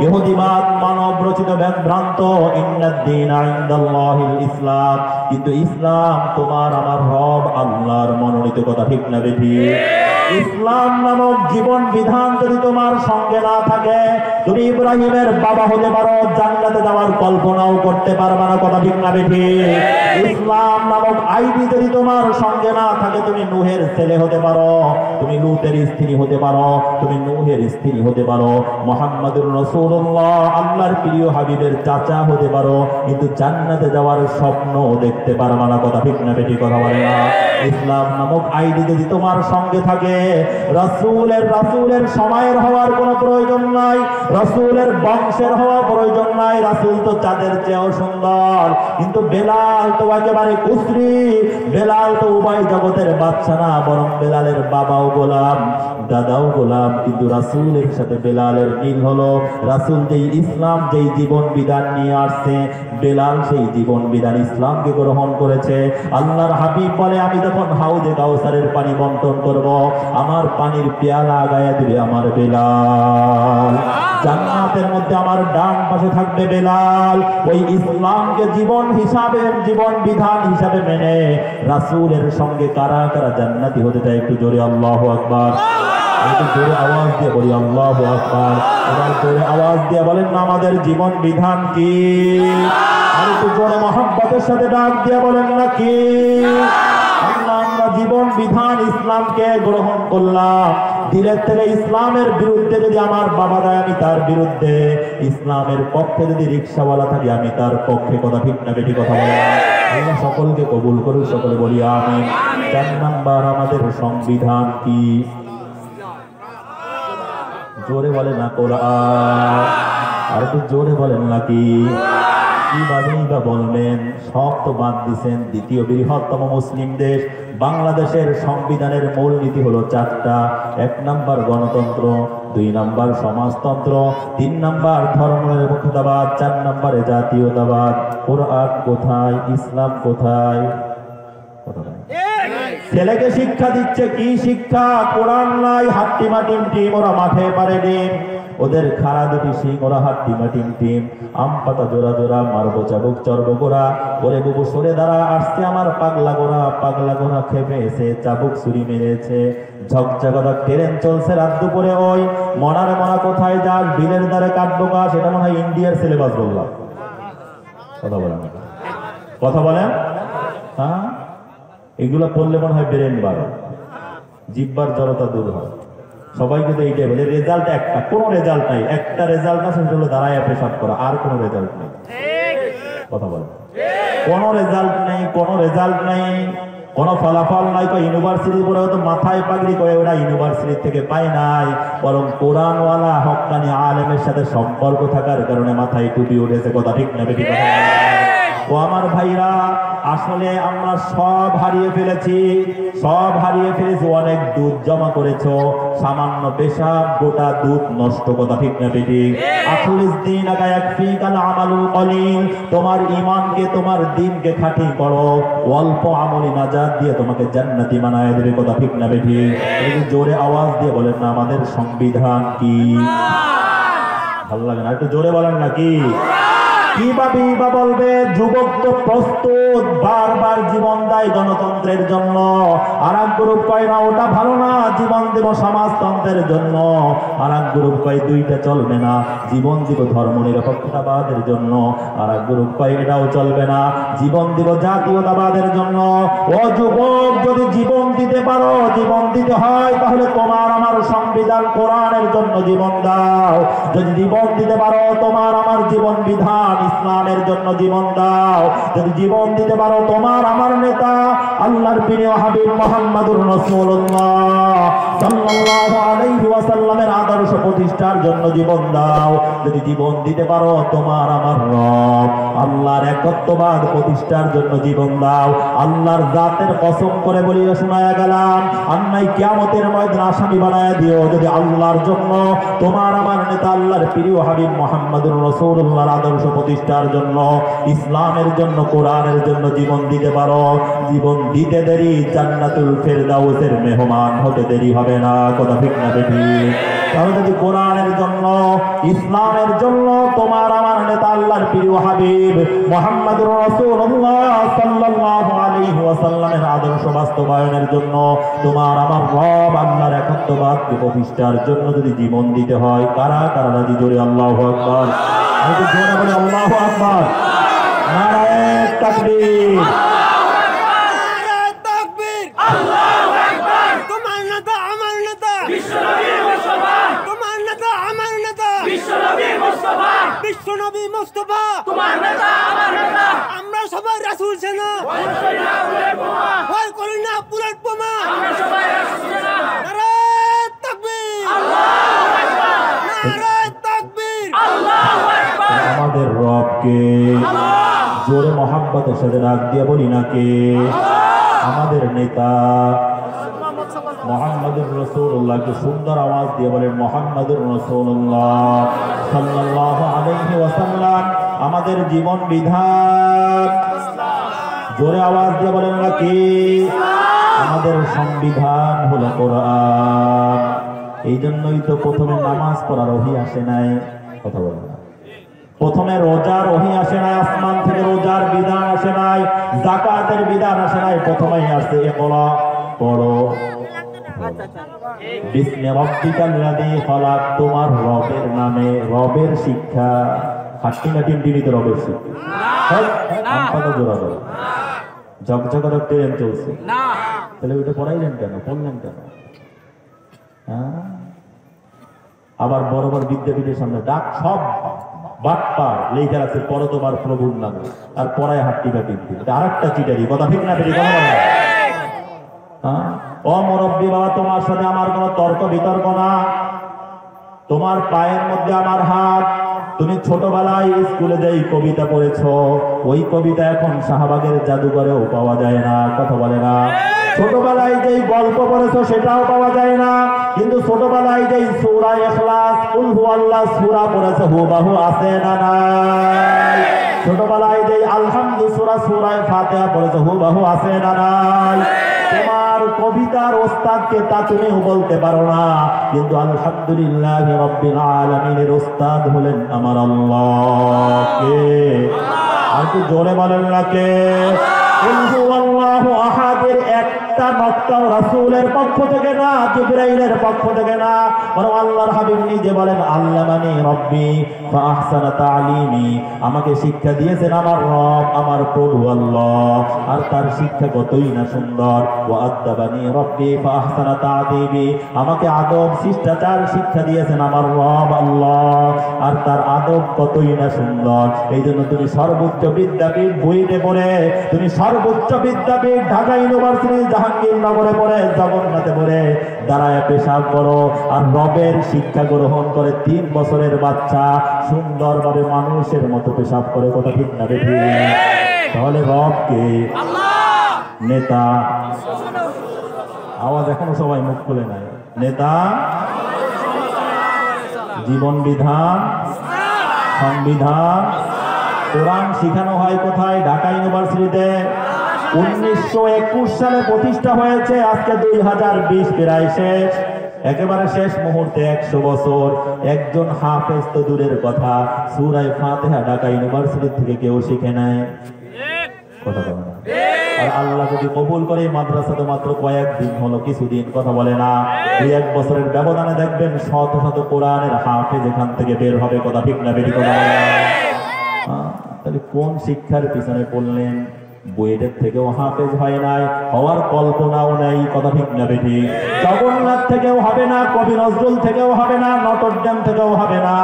ইহুদিবাদ মানব রচিত ভ্রান্ত। ইন্নাদ-দীনা ইনদাল্লাহিল ইসলাম। কিন্তু ইসলাম তোমার আমার রব আল্লাহর মনোনীত। কথা ঠিক না বেঠি? ইসলাম নামক জীবন বিধান যদি তোমার সঙ্গে না থাকে, তুমি ইব্রাহিমের বাবা হতে পারো, জান্নাতে যাওয়ার কল্পনাও করতে পারবে না। কথা ঠিক না বেঠিক? ইসলাম নামক আইডি যদি তোমার সঙ্গে না থাকে, তুমি নূহের ছেলে হতে পারো, তুমি লূতের স্ত্রী হতে পারো, তুমি নূহের স্ত্রী হতে পারো, মুহাম্মদুর রাসূলুল্লাহ আল্লাহর প্রিয় হাবিবের চাচা হতে পারো, কিন্তু জান্নাতে যাওয়ার স্বপ্ন দেখতে পারবে না। কথা ঠিক না বেঠিক? কথা বলে না। ইসলাম নামক আইডি যদি তোমার সঙ্গে থাকে, রাসূলের সময়ের হওয়ার কোনো প্রয়োজন নাই, রাসূলের বংশের হওয়ার প্রয়োজন নাই। রাসূল তো চাঁদের চেয়েও সুন্দর, কিন্তু বেলাল তো একেবারে কুফরি। বেলাল তো উভয় জগতের বাদশা না, বরং বেলালের বাবাও গোলাম, দাদাও গোলাম। কিন্তু রাসূলের সাথে বেলালের মিল হলো, রাসূল যেই ইসলাম যেই জীবন বিধান নিয়ে আসছে, বেলাল সেই জীবন বিধান ইসলামকে গ্রহণ করেছে। আল্লাহর হাবিব বলে, আমি যখন হাউজে কাউসারের পানি বন্টন করব, আমার পানির পেয়ালা আগায়া দিবে আমার বেলাল। জান্নাতের মধ্যে আমার ডান পাশে থাকবে বেলাল। ওই ইসলামকে জীবন হিসাবে, জীবন বিধান হিসাবে মেনে রাসূলের সঙ্গে কারা কারা জান্নাতি হতে চায়? একটু জোরে আল্লাহু আকবার, একটু জোরে আওয়াজ দিয়ে বলি আল্লাহু আকবার। এবার জোরে আওয়াজ দিয়ে বলেন না আমাদের জীবন বিধান কি? আর একটু জোরে মহব্বতের সাথে ডাক দিয়ে বলেন না কি? আমরা জীবন বিধান ইসলামকে গ্রহণ করলাম, দিলের থেকে ইসলামের বিরুদ্ধে যদি আমার বাবা দেয়, আমি তার বিরুদ্ধে। ইসলামের পক্ষে যদি রিক্সাওয়ালা থাকি, আমি তার পক্ষে। কথা ঠিক না বেঠিক? কথা বলে আল্লাহ সকলকে কবুল করুন, সকলে বলি আমিন। 4 নাম্বার আমাদের সংবিধান কি? জোরে বলেন না কোরআন। আর একটু জোরে বলেন নাকি? কিভাবেই বা বলবেন? সব তো বাদ দিচ্ছেন। দ্বিতীয় বৃহত্তম মুসলিম দেশ বাংলাদেশের সংবিধানের মূল নীতি হলো 4টা। 1 নাম্বার গণতন্ত্র, 2 নাম্বার সমাজতন্ত্র, 3 নাম্বার ধর্মনিরপেক্ষতাবাদ, 4 নাম্বারে জাতীয়তাবাদ। কোরআন কোথায়? ইসলাম কোথায়? ছেলেকে শিক্ষা দিচ্ছে কি শিক্ষা? কোরআন নাই, হাট্টিমা টিম টিম, ওরা মাঠে পারে ডিম। ওদের খাড়া দুটি শিং, ওরা হাট্টিমা টিম টিম। আম পাতা জোড়া জোড়া, মারবো চাবুক চর্ব গোড়া। ওরে বুবু সরে দাঁড়া, আসছে আমার পাগলা গোড়া। পাগলা গোড়া খেপে এসে চাবুক ছুরি মেরেছে। ঝকঝকদা ট্রেন চলছে রাত দুপুরে, ওই মনারে মনা কোথায় যাস? বিলের দ্বারে কাটবো গাছ। এটা মনে হয় ইন্ডিয়ার সিলেবাস বললাম। কথা বলেন, কথা বলেন। হ্যাঁ, এগুলো পড়লে মনে হয় ব্রেন বাড়ে, জিব্বার জড়তা দূর হয়। সবাইকে তো এইটাই বলে, রেজাল্ট একটা, কোনো রেজাল্ট নাই। একটা রেজাল্ট আছে, সেটা হলো দাঁড়ায় পেশাব করা, আর কোনো রেজাল্ট নেই। কথা বলেন, কোনো রেজাল্ট নেই, কোনো রেজাল্ট নেই, কোনো ফলাফল নাই। ইউনিভার্সিটি পড়ে হয়তো মাথায় পাগড়ি করে, ওরা ইউনিভার্সিটি থেকে পায় নাই, বরং কোরআনওয়ালা হক্কানি আলেমের সাথে সম্পর্ক থাকার কারণে মাথায় টুপি উঠেছে। কথা ঠিক না বেঠিক? কথা ও আমার ভাইরা, আসলে আমরা সব হারিয়ে ফেলেছি, সব হারিয়ে ফেলেছি। অনেক দুধ জমা করেছো, সামান্য পেশাব গোটা দুধ নষ্ট। কথা ঠিক না বেঠিক? তোমার ঈমানকে, তোমার দ্বীনকে খাঁটি করো, অল্প আমলি নাজাত দিয়ে তোমাকে জান্নাতি বানায় দেবে। কথা ঠিক না বেঠিক? জোরে আওয়াজ দিয়ে বলেন না আমাদের সংবিধান কি? ভালো লাগে না? একটু জোরে বলেন নাকি? কিভাবে বা বলবে? যুবক তো প্রস্তুত, বারবার জীবন দেয় গণতন্ত্রের জন্য। আর এক গ্রুপ কয় না ওটা ভালো না, জীবন দেব সমাজতন্ত্রের জন্য। আর এক গ্রুপ কয় দুইটা চলবে না, জীবন দিব ধর্মনিরপেক্ষতাবাদের জন্য। আর এক গ্রুপ কয় এটাও চলবে না, জীবন দিব জাতীয়তাবাদের জন্য। ও যুবক, যদি জীবন দিতে পারো, জীবন দিতে হয়, তাহলে তোমার আমার সংবিধান কোরআনের জন্য জীবন দাও। যদি জীবন দিতে পারো, তোমার আমার জীবন বিধান ইসলামের জন্য জীবন দাও। যদি জীবন দিতে পারো, তোমার আমার নেতা আল্লাহর প্রিয় হাবিব মুহাম্মদুর রাসূলুল্লাহ সাল্লাল্লাহু আলাইহি ওয়াসাল্লামের আদর্শ প্রতিষ্ঠার জন্য জীবন দাও। যদি জীবন দিতে পারো, তোমার আমার রব আল্লাহর একত্ববাদ প্রতিষ্ঠার জন্য জীবন দাও। আল্লাহর জাতের কসম করে বলিয়ে শোনায়া গেলাম, আন্নাই কিয়ামতের ময়দানে আসামি বানায়া দিও যদি আল্লাহর জন্য, তোমার আমার নেতা আল্লাহর প্রিয় হাবিব মুহাম্মদুর রাসূলুল্লাহর আদর্শ প্রতিষ্ঠার জন্য, ইসলামের জন্য, কোরআনের জন্য জীবন দিতে পারো। জীবন দিতে দেরি, জান্নাতুল ফেরদাউসের মেহমান হতে দেরি হবে না। কথা ঠিক না বেঠিক? তাহলে যদি কোরআনের জন্য ইসলামের জন্য তোমার আমার নেতা আল্লাহর প্রিয় হাবিব মুহাম্মদুর রাসূলুল্লাহ সাল্লাল্লাহু আলাইহি ওয়াসাল্লামের আদর্শ বাস্তবায়নের জন্য তোমার আমার রব আল্লাহর একাত্মবাদ প্রতিষ্ঠার জন্য যদি জীবন দিতে হয়, কারা কারা রাজি? জোরে আল্লাহু আকবার। একটু জোরে বলে আল্লাহু আকবার। নারায়ে তাকবীর। বিশ্বনবী মুস্তাফা তোমার নেতা আমার নেতা, আমরা সবাই রাসূল সেনা, ভয় করি না বুলেট বোমা, আমরা সবাই রাসূল সেনা। নারায়ে তাকবীর, আল্লাহু আকবার, নারায়ে তাকবীর, আল্লাহু আকবার। আমাদের রবকে জোরে মহব্বতের সাথে ডাক দিয়ে বলি না কে? আমাদের নেতা মুহাম্মদুর রাসূলুল্লাহকে সুন্দর আওয়াজ দিয়ে বলেন মুহাম্মদুর রাসূলুল্লাহ সাল্লাল্লাহু আলাইহি ওয়াসাল্লাম আমাদের জীবন বিধান। জোরে আওয়াজ দিয়ে বলেন না কি? আমাদের সংবিধান হলো কোরআন। এই জন্যই তো প্রথমে নামাজ পড়ার ওহী আসে নাই, কথা বলেন না। প্রথমে রোজার ওহী আসে নাই, আসমান থেকে রোজার বিধান আসে নাই, যাকাতের বিধান আসে নাই, প্রথমেই আসে ইকরা, পড়ো। বিসমি রাব্বিকাল্লাযী খালাক, তোমার রবের নামে, রবের শিক্ষা। হাট্টি না টিমটিমিতে রবের শিক্ষা? আমপাতা জোড়া দাও, ঝকঝকার ট্রেন চলছে, তাহলে ওইটা পড়াইলেন কেন, পড়লেন কেন? আবার বড় বড় বিদ্যাপীঠের সামনে ডাক সব বাটপার লেখা আছে পড়ো তোমার প্রভুর নামে, আর পড়ায় হাট্টি বা টিমটি। এটা আরেকটা চিটারি, কথা ঠিক না? ও মুরব্বী বাবা, তোমার সাথে আমার কোনো তর্ক বিতর্ক না। তোমার পায়ের মধ্যে আমার হাত। তুমি ছোটবেলায় স্কুলে যেই কবিতা পড়েছো, ওই কবিতা এখন শাহবাগের জাদুঘরেও পাওয়া যায় না, কথা বলে না। ছোটবেলায় যেই গল্প পড়েছো সেটাও পাওয়া যায় না, কিন্তু ছোটবেলায় যেই সূরা ইখলাস, কুল হুয়াল্লাহ সূরা পড়েছো হুবহু আছে না নাই? ছোটবেলায় যেই আলহামদু সূরা, সূরা ফাতিহা পড়েছো হুবহু আছে না নাই? তোমার কবিতার ওস্তাদকে তা তুমিও বলতে পারো না, কিন্তু আলহামদুলিল্লাহি রাব্বিল আলামিনের ওস্তাদ হলেন আমার আল্লাহ। কে? আর একটু জোরে বলেন না কে? কুল হুয়াল্লাহু আহাদের একটা নক্তাও রাসূলের পক্ষ থেকে না, জিবরাইলের পক্ষ থেকে না, বরং আল্লাহর হাবিব নিজে বলেন আল্লামানি রব্বি ফাআহসানা তা'লিমি, আমাকে শিক্ষা দিয়েছেন আমার রব, আমার প্রভু আল্লাহ, আর তার শিক্ষা কতই না সুন্দর। ওয়া আদাবানি রব্বি ফাআহসানা তা'দিবি, আমাকে আদব শিষ্টাচার শিক্ষা দিয়েছেন আমার রব আল্লাহ, আর তার আদব কতই না সুন্দর। এই জন্য তুমি সর্বোচ্চ বিদ্যাপীঠ বুয়েটে পড়ে, তুমি সর্বোচ্চ বিদ্যাপীঠ ঢাকা ইউনিভার্সিটি জাহাঙ্গীরনগরে পড়ে, জগন্নাথে পড়ে দাঁড়ায় পেশাব করো, আর রবের শিক্ষা গ্রহণ করে 3 বছরের বাচ্চা সুন্দরভাবে মানুষের মতো পেশাব করে, কথা ঠিক না বেঠিক? তাহলে রবকে নেতা, আওয়াজ এখনো সবাই মুখ খুলে নাই, নেতা, জীবন বিধান, সংবিধান, কোরআন শিখানো হয় কোথায়? ঢাকা ইউনিভার্সিটিতে। 1921 সালে প্রতিষ্ঠা হয়েছে, আজকে 2020 প্রায় শেষ, একেবারে শেষ মুহূর্তে 100 বছর। একজন হাফেজ তো দূরের কথা, সূরা ফাতিহা ঢাকা ইউনিভার্সিটি থেকে কেউ শিখে নেয়, কথা বলে না। আর আল্লাহ যদি কবুল করে মাদ্রাসাতে মাত্র কয়েকদিন হলো, কিছুদিন, কথা বলে না। 2-1 বছরের ব্যবধানে দেখবেন শত শত কোরআনের হাফেজ এখান থেকে বের হবে, কথা ঠিক না বেটি? কথা বলে না। তাহলে কোন শিক্ষার পিছনে পড়লেন? বুয়েটের থেকেও হাফেজ হয় নাই, হওয়ার কল্পনাও নাই, কথা ঠিক না বেটি? জগন্নাথ থেকেও হবে না, কবি নজরুল থেকেও হবে না, নটরডেম থেকেও হবে না,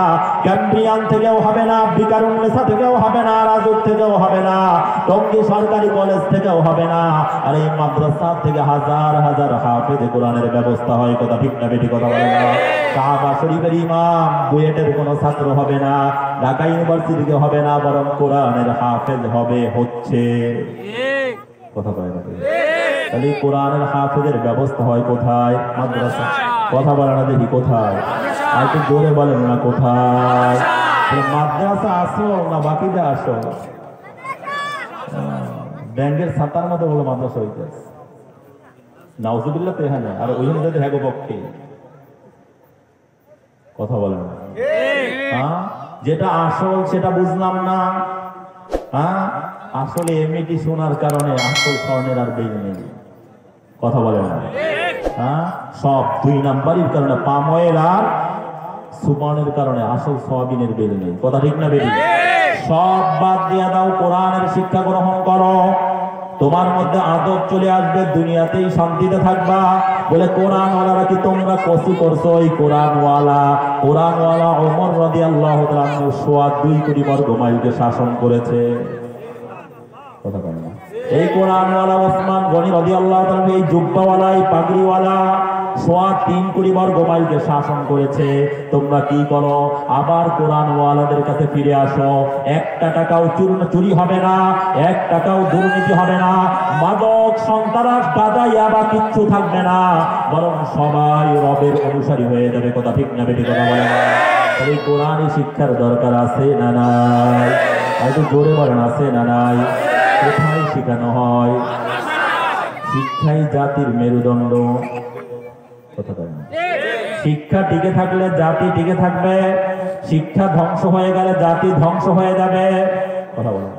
ক্যাম্ব্রিয়ান থেকেও হবে না, বিকারুন্নেসা থেকেও হবে না, রাজুক থেকেও হবে না, টঙ্গী সরকারি কলেজ থেকেও হবে না। আর এই মাদ্রাসা থেকে হাজার হাজার হাফেজ কোরআনের ব্যবস্থা হয়, কথা ঠিক না বেটি? কথা বলে না। কাবা শরীফের ইমাম বুয়েটের কোনো ছাত্র হবে না, ঢাকা ইউনিভার্সিটিতে হবে না, বরং কোরআনের হাফেজ হবে, হচ্ছে, কথা বলে না। তাহলে কোরআনের হাফেজের ব্যবস্থা হয় কোথায়? মাদ্রাসা। কথা বলে না দেখি কোথায়? আর একটু জোরে বলেন না কোথায়? মাদ্রাসা আসো না বাকিটা আসো? ব্যাংকের ছাতার মতো বলে মাদ্রাসা হইতেছে, নাউজুবিল্লাহ তো এখানে, আর ওইখানে যদি হ্যাগো পক্ষে কথা বলেন না। হ্যাঁ, যেটা আসল সেটা বুঝলাম না। হ্যাঁ, আসলে এমনিটি শোনার কারণে আসল স্বর্ণের আর বের নেই। কথা বলেন না। হ্যাঁ, সব 2 নাম্বারের কারণে, পাম অয়েল আর সুবর্ণের কারণে আসল সয়াবিনের বের নেই। কথা ঠিক না বেরি? সব বাদ দিয়ে দাও, কোরআনের শিক্ষা গ্রহণ করো, তোমার মধ্যে আদব চলে আসবে, দুনিয়াতেই শান্তিতে থাকবা। বলে কোরআনওয়ালারা কি তোমরা কসি করছো? এই কোরআনওয়ালা ওমর রাদিয়াল্লাহু তাআলা আনহু 2 কোটি বর্গ মাইলকে শাসন করেছে। কথা বলেন না। এই কোরআনওয়ালা ওসমান গনি রাদিয়াল্লাহু তাআলা, এই জুব্বাওয়ালা, এই পাগড়িওয়ালা 3 কোটি বর্গ মাইলকে শাসন করেছে। তোমরা কি করো? আবার কোরআনওয়ালাদের কাছে ফিরে আসো। 1 টাকাও চুরি হবে না, 1 টাকাও দুর্নীতি হবে না, মাদক সন্ত্রাস গাঁজা ইয়াবা কিচ্ছু থাকবে না, বরং সবাই রবের অনুসারী হয়ে যাবে। কথা ঠিক না বেটি? কথা বলে না। এই কোরআনী শিক্ষার দরকার আছে না নাই? একটু জোরে বলেন, আছে না নাই? কোথায় শেখানো হয়? শিক্ষাই জাতির মেরুদণ্ড। কথা বলেন না। শিক্ষা টিকে থাকলে জাতি টিকে থাকবে, শিক্ষা ধ্বংস হয়ে গেলে জাতি ধ্বংস হয়ে যাবে। কথা বলেন।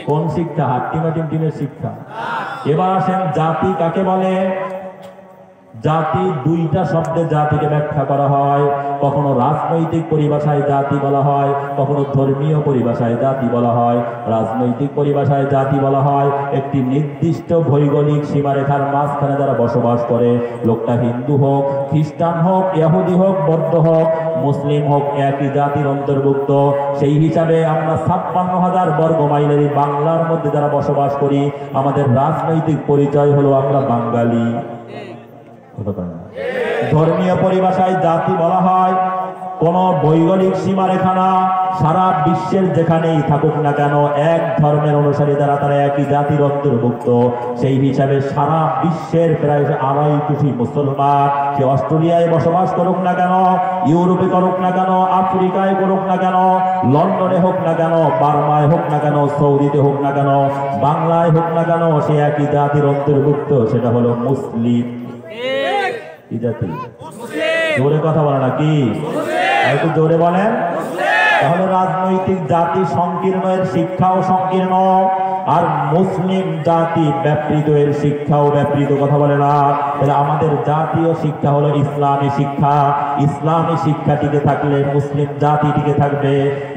কোন শিক্ষা? হাট্টিমাটিম টিমের শিক্ষা। এবার আসেন, জাতি কাকে বলে? জাতি 2টা শব্দে জাতিকে ব্যাখ্যা করা হয়। কখনো রাজনৈতিক পরিভাষায় জাতি বলা হয়, কখনো ধর্মীয় পরিভাষায় জাতি বলা হয়। রাজনৈতিক পরিভাষায় জাতি বলা হয় একটি নির্দিষ্ট ভৌগোলিক সীমারেখার মাঝখানে যারা বসবাস করে, লোকটা হিন্দু হোক, খ্রিস্টান হোক, ইহুদি হোক, বৌদ্ধ হোক, মুসলিম হোক, একই জাতির অন্তর্ভুক্ত। সেই হিসাবে আমরা 56,000 বর্গ মাইলের বাংলার মধ্যে যারা বসবাস করি, আমাদের রাজনৈতিক পরিচয় হলো আমরা বাঙালি। ধর্মীয় পরিভাষায় জাতি বলা হয় কোন ভৌগোলিক সীমারেখা না, সারা বিশ্বের যেখানেই থাকুক না কেন, এক ধর্মের অনুসারী যারা, তারা একই জাতির অন্তর্ভুক্ত। সেই হিসাবে সারা বিশ্বের প্রায় 2.5 কোটি মুসলমান, সে অস্ট্রেলিয়ায় বসবাস করুক না কেন, ইউরোপে করুক না কেন, আফ্রিকায় করুক না কেন, লন্ডনে হোক না কেন, বার্মায় হোক না কেন, সৌদিতে হোক না কেন, বাংলায় হোক না কেন, সে একই জাতির অন্তর্ভুক্ত, সেটা হলো মুসলিম। কি জাতি? জোরে কথা বলে না কি? একটু জোরে বলেন। তাহলে রাজনৈতিক জাতি সংকীর্ণ, এর শিক্ষাও সংকীর্ণ, আর মুসলিম জাতি ব্যাপৃত, এর শিক্ষাও ব্যাপৃত। কথা বলে না। তাহলে আমাদের জাতীয় শিক্ষা হলো ইসলামী শিক্ষা। ইসলামী শিক্ষা টিকে থাকলে মুসলিম জাতি টিকে থাকবে,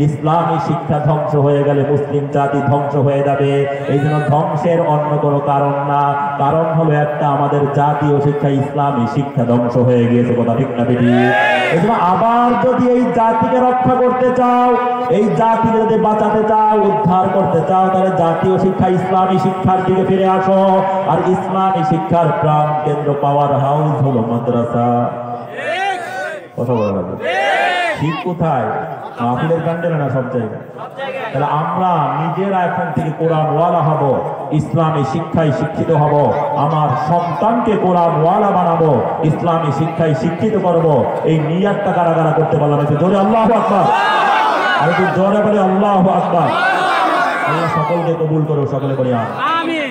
ইসলামী শিক্ষা ধ্বংস হয়ে গেলে মুসলিম জাতি ধ্বংস হয়ে যাবে। এই জন্য ধ্বংসের অন্য কোনো কারণ না, কারণ হলো একটা, আমাদের জাতীয় শিক্ষা ইসলামী শিক্ষা ধ্বংস হয়ে গিয়েছে। কথা ঠিক না বেটি? এই জন্য আবার যদি এই জাতিকে রক্ষা করতে চাও, এই জাতিকে যদি বাঁচাতে চাও, উদ্ধার করতে চাও, তাহলে জাতীয় শিক্ষা ইসলামী শিক্ষার দিকে ফিরে আসো। আর ইসলামী শিক্ষার প্রাণ কেন্দ্র, পাওয়ার হাউস হলো মাদ্রাসা। কথা বলা যাবে ঠিক কোথায়? মাহফিলের কাণ্ডে না, সব জায়গায়। তাহলে আমরা নিজেরা এখন থেকে কোরআনওয়ালা হব, ইসলামী শিক্ষায় শিক্ষিত হব, আমার সন্তানকে কোরআনওয়ালা বানাবো, ইসলামী শিক্ষায় শিক্ষিত করব। এই নিয়াতটা কারা কারা করতে পারলাম? একটু জোরে আল্লাহু আকবার। আর একটু জোরে বলে আল্লাহু আকবার। আল্লাহ সকলকে কবুল করো, সকলে বলি আমিন।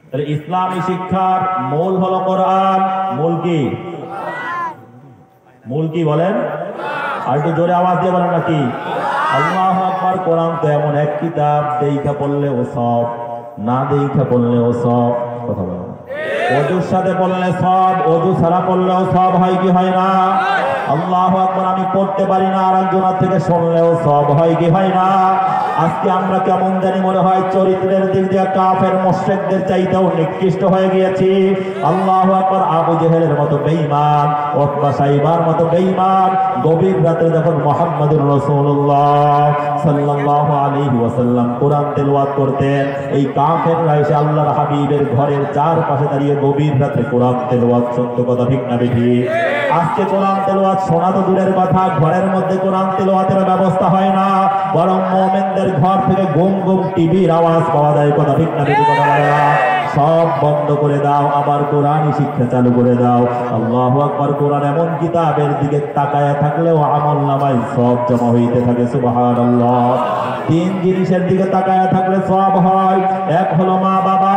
তাহলে ইসলামী শিক্ষার মূল হলো কোরআন। মূল কি? মূল কি বলেন? আর একটু জোরে আওয়াজ দিয়ে বলেন নাকি? আল্লাহু আকবার। কোরআন তো এমন এক কিতাব, দেখা পড়লেও সব, না দেখা পড়লেও সব। কথা বলেন। ওযুর সাথে পড়লে সব, ওযু ছাড়া পড়লেও সব হয় কি হয় না? আল্লাহু আকবার। আমি পড়তে পারি না, আর একজনের থেকে শুনলেও সব হয় কি হয় না? আজকে আমরা কেমন জানি মনে হয় চরিত্রের দিক দিয়ে কাফের মুশরিকদের চাইতেও নিকৃষ্ট হয়ে গিয়েছি। আল্লাহু আকবার। আবু জেহেলের মতো বেঈমান, উতবা সাইবার মতো বেঈমান গভীর রাতে যখন মুহাম্মদুর রাসূলুল্লাহ সাল্লাল্লাহু আলাইহি ওয়াসাল্লাম কোরআন তেলাওয়াত করতেন, এই কাফেররা এসে আল্লাহর হাবিবের ঘরের চারপাশে দাঁড়িয়ে গভীর রাতে কোরআন তেলাওয়াত শুনত। কথা ঠিক না বেঠি? আজকে কোরআন তেলাওয়াত শোনা তো দূরের কথা, ঘরের মধ্যে কোরআন তেলাওয়াতের ব্যবস্থা হয় না, বরং মুমিনদের ঘর থেকে গুম গুম টিভির আওয়াজ পাওয়া যায়। কথা ঠিক না বেঠি? কথা বলে না। সব বন্ধ করে দাও, আবার কোরআনী শিক্ষা চালু করে দাও। আল্লাহু আকবার। কোরআন এমন কিতাবের দিকে তাকায়া থাকলেও আমলনামায় সব জমা হইতে থাকে। সুবহানাল্লাহ। তিন জিনিসের দিকে তাকায়া থাকলে সব হয়। এক হলো মা বাবা।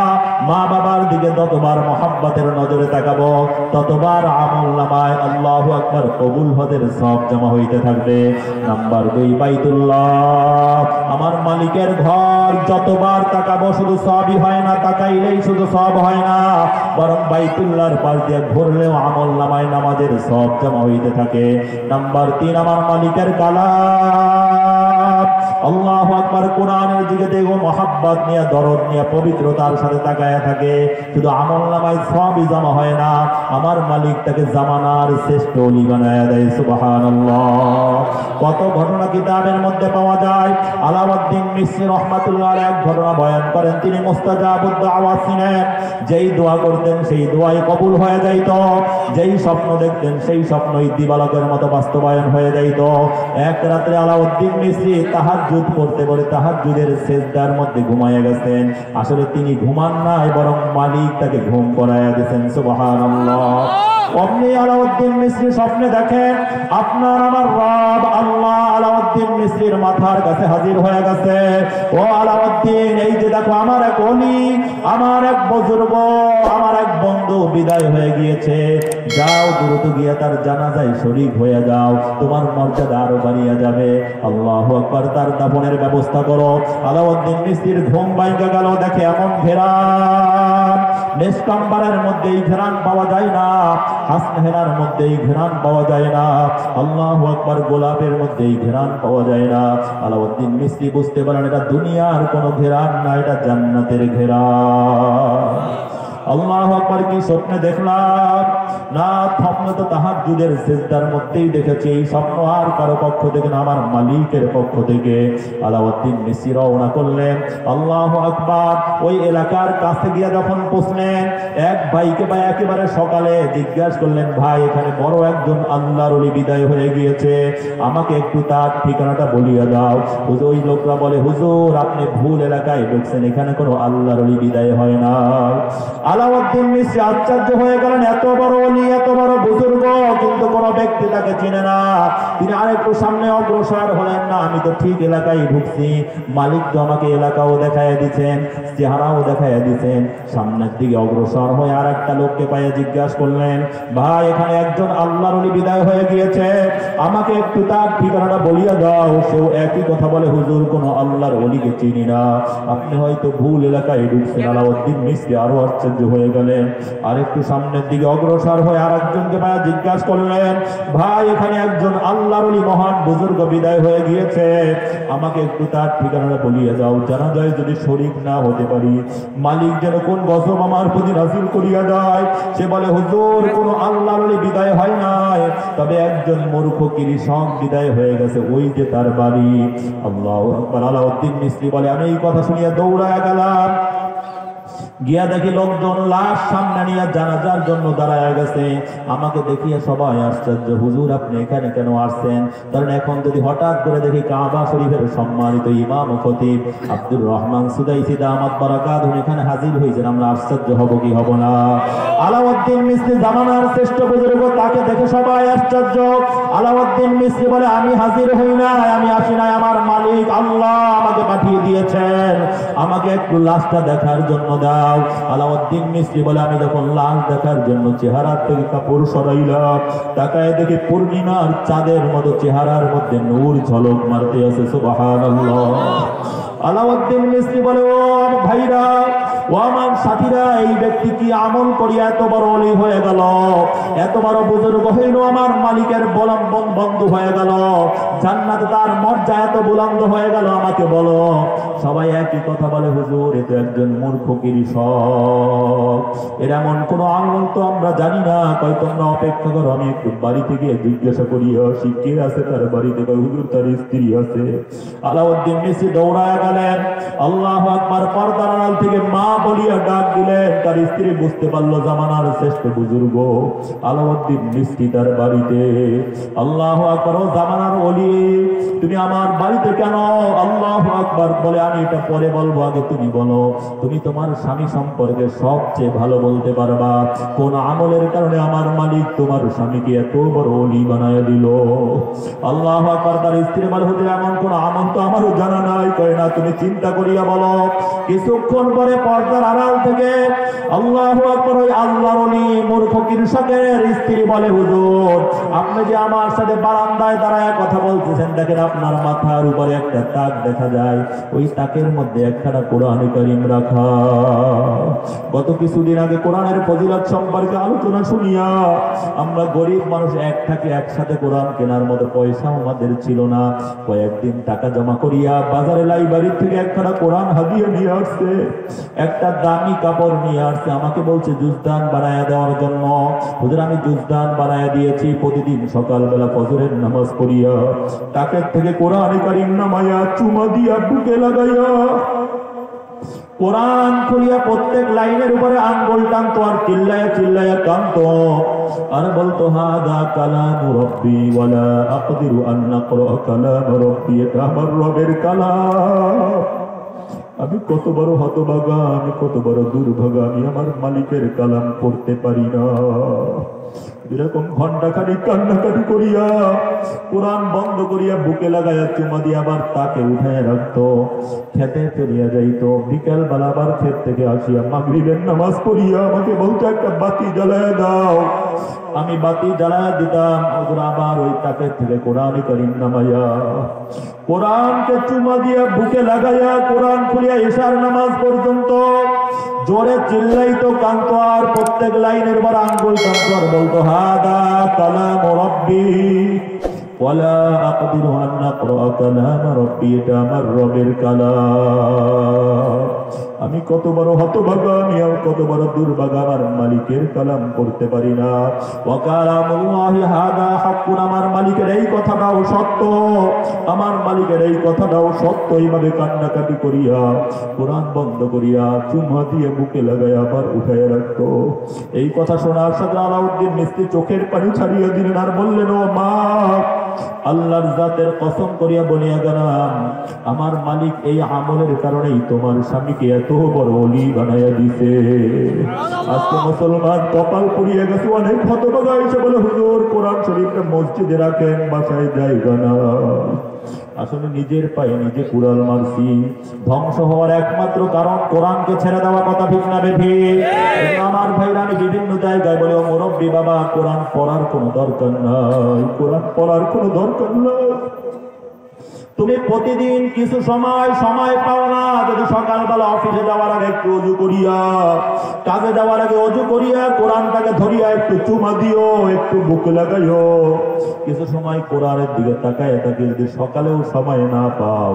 মা বাবার দিকে যতবার মহব্বতের নজরে তাকাবো ততবার আমলনামায় আল্লাহু আকবার কবুল হতে সব জমা হইতে থাকবে। নাম্বার 2 বাইতুল্লাহ, আমার মালিকের ঘর। যতবার তাকাবো শুধু সবই হয় না, তাকাইলেই শুধু সব হয় না, বরং বাইতুল্লাহর পাশ দিয়ে ঘুরলেও আমলনামায় নামাজের সব জমা হইতে থাকে। নাম্বার 3 আমার মালিকের কালাম। আল্লাহু আকবার। কোরআনের দিকে দেখো মহব্বত নিয়ে, দরদ নিয়ে, পবিত্রতার সাথে তাকায়া থাকে, শুধু আমলনামায় সবই জমা হয় না, আমার মালিক তাকে জামানার শ্রেষ্ঠ ওলি বানায়া দেয়। সুবহানাল্লাহ। কত ঘটনা কিতাবের মধ্যে পাওয়া যায়। আলাউদ্দিন মিসরি রহমাতুল্লাহ আলাইহি এক ঘটনা বয়ান করেন। তিনি মুস্তাজাবুদ দাওয়াত ছিলেন। যেই দোয়া করতেন সেই দোয়াই কবুল হয়ে যাইত, যেই স্বপ্ন দেখতেন সেই স্বপ্নই দিবালকের মতো বাস্তবায়ন হয়ে যাইত। এক রাত্রে আলাউদ্দিন মিসরি তাহাজ্জুদ করতে বলে তাহাজ্জুদের সিজদার মধ্যে ঘুমায়া গেছেন। আসলে তিনি ঘুমান নাই, বরং মালিক তাকে ঘুম করায়া দিয়েছেন। সুবহানাল্লাহ। অমনি আলাউদ্দিন মিসরি স্বপ্নে দেখেন আপনার আমার রব আল্লাহ আলাউদ্দিন মিসরির মাথার কাছে হাজির হয়ে গেছে। ও আলাউদ্দিন, এই যে দেখো আমার এক ওলি, আমার এক বুজুর্গ, আমার এক বন্ধু বিদায় হয়ে গিয়েছে, যাও দ্রুত গিয়ে তার জানাজায় শরীক হয়ে যাও, তোমার মর্যাদা আরো বাড়িয়ে যাবে। আল্লাহু আকবার। তার দাফনের ব্যবস্থা করো। আলাউদ্দিন মিসরির ঘুম ভাঙা গেল। দেখে এমন ঘেরান, নিষ্কাম্বারের মধ্যে এই ঘেরান পাওয়া যায় না, হাসনাহেনার মধ্যে এই ঘেরান পাওয়া যায় না, আল্লাহু আকবার, গোলাপের মধ্যে এই ঘেরান পাওয়া যায় না। আলাউদ্দিন মিসরি বুঝতে পারেন এটা দুনিয়ার কোনো ঘেরান না, এটা জান্নাতের ঘেরান। আল্লাহু আকবার। কি স্বপ্নে দেখলাম না, স্বপ্ন তো তাহাজ্জুদের সিজদার মধ্যেই দেখেছি। এই স্বপ্ন আর কারো পক্ষ থেকে না, আমার মালিকের পক্ষ থেকে। আলাউদ্দিন মিসরি রওনা করলেন। আল্লাহু আকবার। ওই এলাকার কাছে গিয়ে যখন পৌঁছলেন, এক ভাইকে ভাই একেবারে সকালে জিজ্ঞাসা করলেন, ভাই এখানে বড় একজন আল্লাহর ওলি বিদায় হয়ে গিয়েছে, আমাকে একটু তার ঠিকানাটা বলিয়ে দাও। ওই লোকরা বলে, হুজুর আপনি ভুল এলাকায় ঢুকছেন, এখানে কোনো আল্লাহর ওলি বিদায় হয় না। আলাউদ্দিন মিসরি আশ্চর্য হয়ে গেলেন, এত বড় ওলি, এত বড় বুজুর্গ, কিন্তু কোন ব্যক্তি তাকে চিনে না। তিনি আরেকটু সামনে অগ্রসর হলেন, না আমি তো ঠিক এলাকায় ঢুকছি, মালিক তো আমাকে এলাকাও দেখাইয়া দিচ্ছেন, চেহারাও দেখাইয়া দিচ্ছেন। সামনের দিকে অগ্রসর হয়ে আর একটা লোককে পাইয়া জিজ্ঞাসা করলেন, ভাই এখানে একজন আল্লাহর ওলি বিদায় হয়ে গিয়েছে, আমাকে একটু তার ঠিকানাটা বলিয়া দাও। সেও একই কথা বলে, হুজুর কোন আল্লাহর ওলিকে চিনি না, আপনি হয়তো ভুল এলাকায় ঢুকছেন। আলাউদ্দিন মিসরি আরো আশ্চর্য হয়ে গেলেন। আর একটু সামনের দিকে অগ্রসর হয়ে আর একজনকে পাইয়া জিজ্ঞাসা করলেন, ভাই এখানে একজন আল্লাহর ওলি মহান বুজুর্গ বিদায় হয়ে গিয়েছে, আমাকে একটু তার ঠিকানাটা বলিয়ে দাও, জানা যায় যদি শরীক না হতে পারি, মালিক যেন কোন গজব আমার প্রতি নাযিল করিয়া যায়। সে বলে, হুজুর কোন আল্লাহর ওলি বিদায় হয় নাই, তবে একজন মূর্খ কৃষক বিদায় হয়ে গেছে, ওই যে তার বাড়ি। আল্লাহু আকবার। আলাউদ্দিন মিসরি বলে, আমি এই কথা শুনিয়া দৌড়ায়া গেলাম, গিয়া দেখি লোকজন লাশ সামনে নিয়ে জানাজার জন্য দাঁড়ায় গেছে। আমাকে দেখিয়ে সবাই আশ্চর্য, হুজুর আপনি এখানে কেন আসছেন? কারণ এখন যদি হঠাৎ করে দেখি কাবা শরীফের সম্মানিত ইমাম ও খতিব আব্দুর রহমান সুদাইসি দামাত বারাকাতুহু এখানে হাজির হয়েছেন, আমরা আশ্চর্য হব কি হব না? আলাউদ্দিন মিসরি জামানার শ্রেষ্ঠ বুজুর্গ, তাকে দেখে সবাই আশ্চর্য। আলাউদ্দিন মিসরি বলে, আমি হাজির হই নাই, আমি আসি নাই, আমার মালিক আল্লাহ আমাকে পাঠিয়ে দিয়েছেন, আমাকে একটু লাশটা দেখার জন্য দাও। আলাউদ্দিন মিসরি বলে, আমি যখন লাশ দেখার জন্য চেহারা থেকে কাপড় সরাইলাম, তাকায় দেখি পূর্ণিমার চাঁদের মতো চেহারার মধ্যে নূর ঝলক মারতে আছে। সুবহানাল্লাহ। আলাউদ্দিন মিসরি বলে, ও ভাইরা, ও আমার সাথীরা, এই ব্যক্তি কি আমল করিয়া এত বড় ওলি হয়ে গেল, এত বড় বুজুর্গ হইল, আমার মালিকের বন্ধু হয়ে গেল, জান্নাতে তার মর্যাদা এত বুলন্দ হয়ে গেল, আমাকে বলো। সবাই একই কথা বলে, হুজুর এ তো একজন মূর্খ কৃষক, এর এমন কোন আমল তো আমরা জানি না। কয় তোমরা অপেক্ষা করো, আমি একটু বাড়িতে গিয়ে জিজ্ঞাসা করি আসি কে আছে তার বাড়িতে। কয় হুজুর তার স্ত্রী আছে। আলাউদ্দিন মিসরি দৌড়ায় গেলেন। আল্লাহু আকবার। পর্দার আড়াল থেকে মা বলিয়া ডাক দিলেন। তার স্ত্রী বুঝতে পারলো জামানার শ্রেষ্ঠ বুজুর্গ আলাউদ্দিন মিসরি তার বাড়িতে। আল্লাহু আকবার। ও জামানার ওলি, তুমি আমার বাড়িতে কেন? আল্লাহু আকবার বলে, আমি এটা পরে বলবো, আগে তুমি বলো, তুমি তোমার স্বামী সম্পর্কে সবচেয়ে ভালো বলতে পারবা কোন আমলের কারণে আমার মালিক তোমার স্বামীকে এত বড় ওলি বানায় দিল? আল্লাহু আকবার। তার স্ত্রী বলে, হুজুর এমন কোন আমল তো আমারও জানা নাই। কয় না, তুমি চিন্তা করিয়া বলো। কিছুক্ষণ পরে পর্দার আড়াল থেকে আল্লাহু আকবার ওই আল্লাহর ওলি মূর্খ কৃষকের স্ত্রী বলে, হুজুর আপনি যে আমার সাথে বারান্দায় দাঁড়ায় কথা বলতেছেন, দেখেন আপনার মাথার উপরে একটা তাক দেখা যায়, ওই তাকের মধ্যে একখানা কোরআনে কারীম রাখা। গত কিছুদিন আগে কোরআনের ফজিলত সম্পর্কে আলোচনা শুনিয়া আমরা গরিব মানুষ একসাথে কোরআন কেনার মতো পয়সা আমাদের ছিল না। কয়েকদিন টাকা জমা করিয়া বাজারে লাইব্রেরি থেকে একখানা কোরআন হাদিয়া নিয়ে আসছে, একটা দামি কাপড় নিয়ে আসছে, আমাকে বলছে জুজদান বানায়া দেওয়ার জন্য। হুজুর আমি জুজদান বানায়া দিয়েছি। প্রতিদিন সকালবেলা ফজরের নামাজ পড়িয়া তাকের থেকে কোরআনে কারীম নামায়া চুমা দিয়া বুকে লাগাইয়া কোরআন খুলিয়া প্রত্যেক লাইনের উপরে আঙ্গুল টানতো আর চিল্লায়া চিল্লায়া কাঁদতো আর বলতো, হাদা কালাম রব্বি ওয়ালা আকদিরু আন নাকরা কালাম রব্বি, এটা আমার রবের কালাম। আমি কত বড় হতভাগা, আমি কত বড় দুর্ভাগা, আমি আমার মালিকের কালাম পড়তে পারি না। এরকম ঘন্টাখানি কান্নাকাটি করিয়া কোরআন বন্ধ করিয়া বুকে লাগাইয়া চুমা দিয়ে আবার তাকে উঠায় রাখতো। খেতে চলিয়া যাইতো। বিকাল বেলা আবার ক্ষেত থেকে আসিয়া মাগরিবের নামাজ পড়িয়া আমাকে বলতো, একটা বাতি জ্বালায় দাও। আমি বাতি জ্বালায় দিতাম। ওরা আবার ওই তাকের থেকে কোরআনে কারীম নামাইয়া কোরআনকে চুমা দিয়া বুকে লাগাইয়া কোরআন খুলিয়া ইশার নামাজ পর্যন্ত জোরে চিল্লাইতো, কাঁদতো আর প্রত্যেক লাইনের পর আঙ্গুল টানতো আর বলতো, হাদা কালাম রব্বি ওয়ালা আকদিরু আন নাকরা কালাম রব্বি, এটা আমার রবের কালাম। আমি কত বড় হতভাগা, আমি কত বড় দুর্ভাগা, আমার মালিকের কালাম পড়তে পারি না। ওয়া কালামুল্লাহি হাদা হাক্কুন, আমার মালিকের এই কথাটাও সত্য, আমার মালিকের এই কথাটাও সত্য। এইভাবে কান্নাকাটি করিয়া কোরআন বন্ধ করিয়া চুমা দিয়ে বুকে লাগায় আবার উঠাইয়া রাখতো। এই কথা শোনার সাথে আলাউদ্দিন মিস্ত্রি চোখের পানি ছাড়িয়ে দিলেন আর বললেন, ও মা, আল্লাহর জাতের কসম করিয়া বলিয়া গেলাম, আমার মালিক এই আমলের কারণেই তোমার স্বামীকে এত বড় ওলি বানাইয়া দিছে। আজকে মুসলমান কপাল পুড়িয়ে গেছে। অনেক হতভাগা এসে বলে, হুজুর কোরআন শরীফটা মসজিদে রাখেন, বাসায় জায়গা না। আসলে নিজের পায়ে নিজে কুড়াল মারছি। ধ্বংস হওয়ার একমাত্র কারণ কোরআনকে ছেড়ে দেওয়া, কথা ঠিক না বেঠিক? আমার ভাইরা, আমি বিভিন্ন জায়গায় বলে, ও মুরব্বী বাবা, কোরআন পড়ার কোনো দরকার নাই, কোরআন পড়ার কোনো দরকার নাই। তুমি প্রতিদিন কিছু সময় পাও না, যদি সকালবেলা অফিসে যাওয়ার আগে একটু অজু করিয়া, কাজে যাওয়ার আগে অজু করিয়া কোরআনটাকে ধরিয়া একটু চুমা দিও, একটু বুকে লাগাইও। কিছু সময় কোরআনের দিকে তাকায় থাকি। যদি সকালেও সময় না পাও,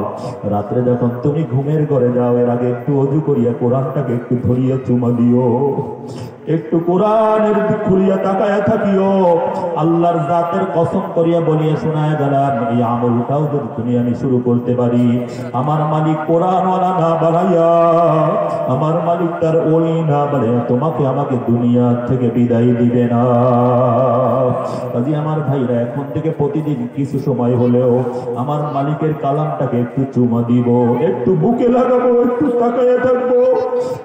রাত্রে যখন তুমি ঘুমের ঘরে যাও, এর আগে একটু অজু করিয়া কোরআনটাকে একটু ধরিয়া চুমা দিও, একটু কোরআনের দিক খুলিয়া তাকায়া থাকিও। আল্লাহর জাতের কসম করিয়া বলিয়া শোনায় গেলাম, এই আমলটাও যদি তুমি আমি শুরু করতে পারি, আমার মালিক কোরআনওয়ালা না বানাইয়া, আমার মালিক তার ওলি না বানাইয়া তোমাকে আমাকে দুনিয়া থেকে বিদায় দিবে না। কাজে আমার ভাইরা, এখন থেকে প্রতিদিন কিছু সময় হলেও আমার মালিকের কালামটাকে একটু চুমা দিব, একটু বুকে লাগাবো, একটু তাকায়া থাকবো,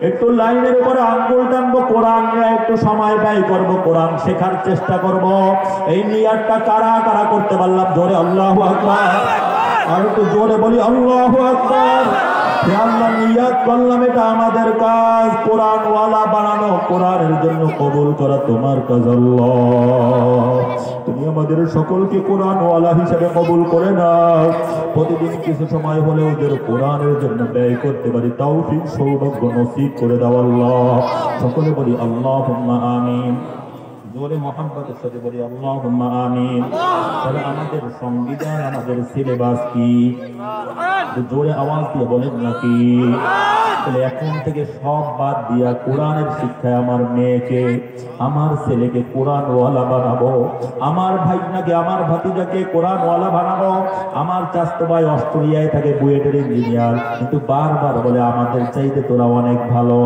একটু লাইনের উপরে আঙ্গুল টানবো, কোরআন একটু সময় ব্যয় করবো, কোরআন শেখার চেষ্টা করব। এই নিয়াতটা কারা কারা করতে পারলাম? জোরে আল্লাহু আকবার। আর একটু জোরে বলি আল্লাহু আকবার। আল্লাহ নিয়াত করলাম, এটা আমাদের কাজ, কোরআন ওয়ালা বানানো, কোরআনের জন্য কবুল করা তোমার কাজ। আল্লাহ, তুমি আমাদের সকলকে কোরআন ওয়ালা হিসেবে কবুল করে নাও। প্রতিদিন কিছু সময় হলেও ওদের কোরআনের জন্য ব্যয় করতে পারি, তৌফিক সৌভাগ্য নসিব করে দাও আল্লাহ। সকলে বলি আল্লাহুম্মা আমিন। জোরে মুহাব্বতের সাথে বলি আল্লাহুম্মা আমিন। তাহলে আমাদের সংবিধান, আমাদের সিলেবাস কি? জোরে আওয়াজ দিয়ে বলেন নাকি? তাহলে এখন থেকে সব বাদ দিয়া কোরআনের শিক্ষায় আমার মেয়েকে, আমার ছেলেকে কোরআনওয়ালা বানাবো, আমার ভাইনাকে, আমার ভাতিজাকে কোরআনওয়ালা বানাবো। আমার চাচাতো ভাই অস্ট্রেলিয়ায় থাকে, বুয়েটের ইঞ্জিনিয়ার, কিন্তু বারবার বলে আমাদের চাইতে তোরা অনেক ভালো,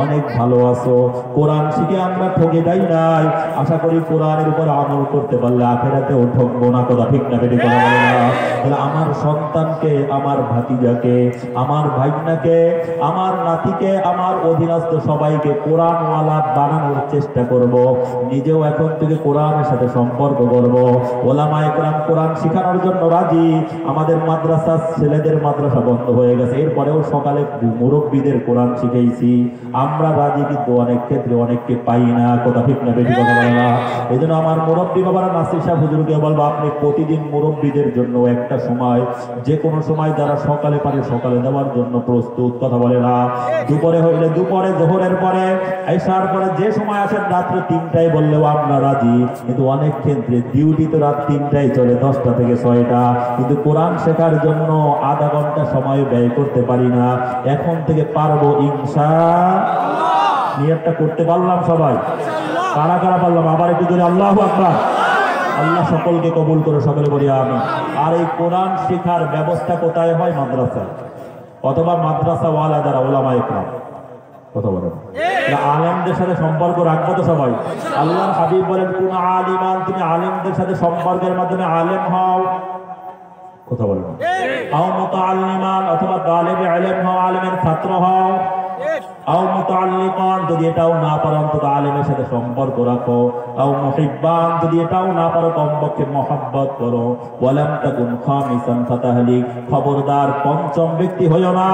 অনেক ভালো আছো। কোরআন শিখে আমরা ঠকে যাই নাই। আশা করি কোরআনের উপর আমল করতে পারলে আখেরাতেও ঠকবো না। কথা ঠিক না বেটি? কথা বলে না। তাহলে আমার সন্তানকে, আমার ভাতিজাকে, আমার ভাইনাকে, আমার নাতিকে, আমার অধীনস্থ সবাইকে কোরআনওয়ালা বানানোর চেষ্টা করব। নিজেও এখন থেকে কোরআনের সাথে সম্পর্ক করব। ওলামায়ে কেরাম কোরআন শেখানোর জন্য রাজি। আমাদের মাদ্রাসা, ছেলেদের মাদ্রাসা বন্ধ হয়ে গেছে, এরপরেও সকালে মুরব্বীদের কোরআন শিখাইছি। আমরা রাজি, কিন্তু অনেক ক্ষেত্রে অনেককে পাই না। কথা ঠিক না বেটি? কথা বলে না। এই জন্য আমার মুরব্বী বাবারা নাসির সাহেব হুজুরকে বলবো, আপনি প্রতিদিন মুরব্বীদের জন্য একটা সময়, যে কোনো সময় যারা সকালে পারে সকালে দেওয়ার জন্য প্রস্তুত। কথা বলে না। দুপুরে হইলে দুপুরে, জোহরের পরে, আইসার পরে, যে সময় আসেন রাত্রে 3টায় বললেও আমরা রাজি। কিন্তু অনেক ক্ষেত্রে ডিউটি তো রাত 3টায় চলে, 10টা থেকে 6টা, কিন্তু কোরআন শেখার জন্য আধা ঘন্টা সময় ব্যয় করতে পারি না। এখন থেকে পারবো ইনশাআল্লাহ। নিয়তটা করতে পারলাম সবাই? কারা কারা পারলাম? আবার একটু জোরে আল্লাহু আকবার। আল্লাহ সকলকে কবুল করে, সকলে বলি আমিন। আর এই কোরআন শেখার ব্যবস্থা কোথায় হয়? মাদ্রাসায়, অথবা মাদ্রাসাওয়ালা যারা ওলামায়ে কেরাম। কথা বলেন, আলেমদের সাথে সম্পর্ক রাখবো তো সবাই? আল্লাহর হাবিব বলেন, কোন আলিমান, তুমি আলেমদের সাথে সম্পর্কের মাধ্যমে আলেম হও। কথা বলেন। আও মুতাআল্লিমান, অথবা তালিবে ইলম হও, আলেমের ছাত্র হও। আও মুতাআল্লিকান, যদি এটাও না পারো অন্তত আলেমের সাথে সম্পর্ক রাখো। আও মুহিব্বান, যদি এটাও না পারো কমপক্ষে মহব্বত করো। ওয়ালাম তাকুন খামিসান ফাতাহলিক, খবরদার পঞ্চম ব্যক্তি হইও না।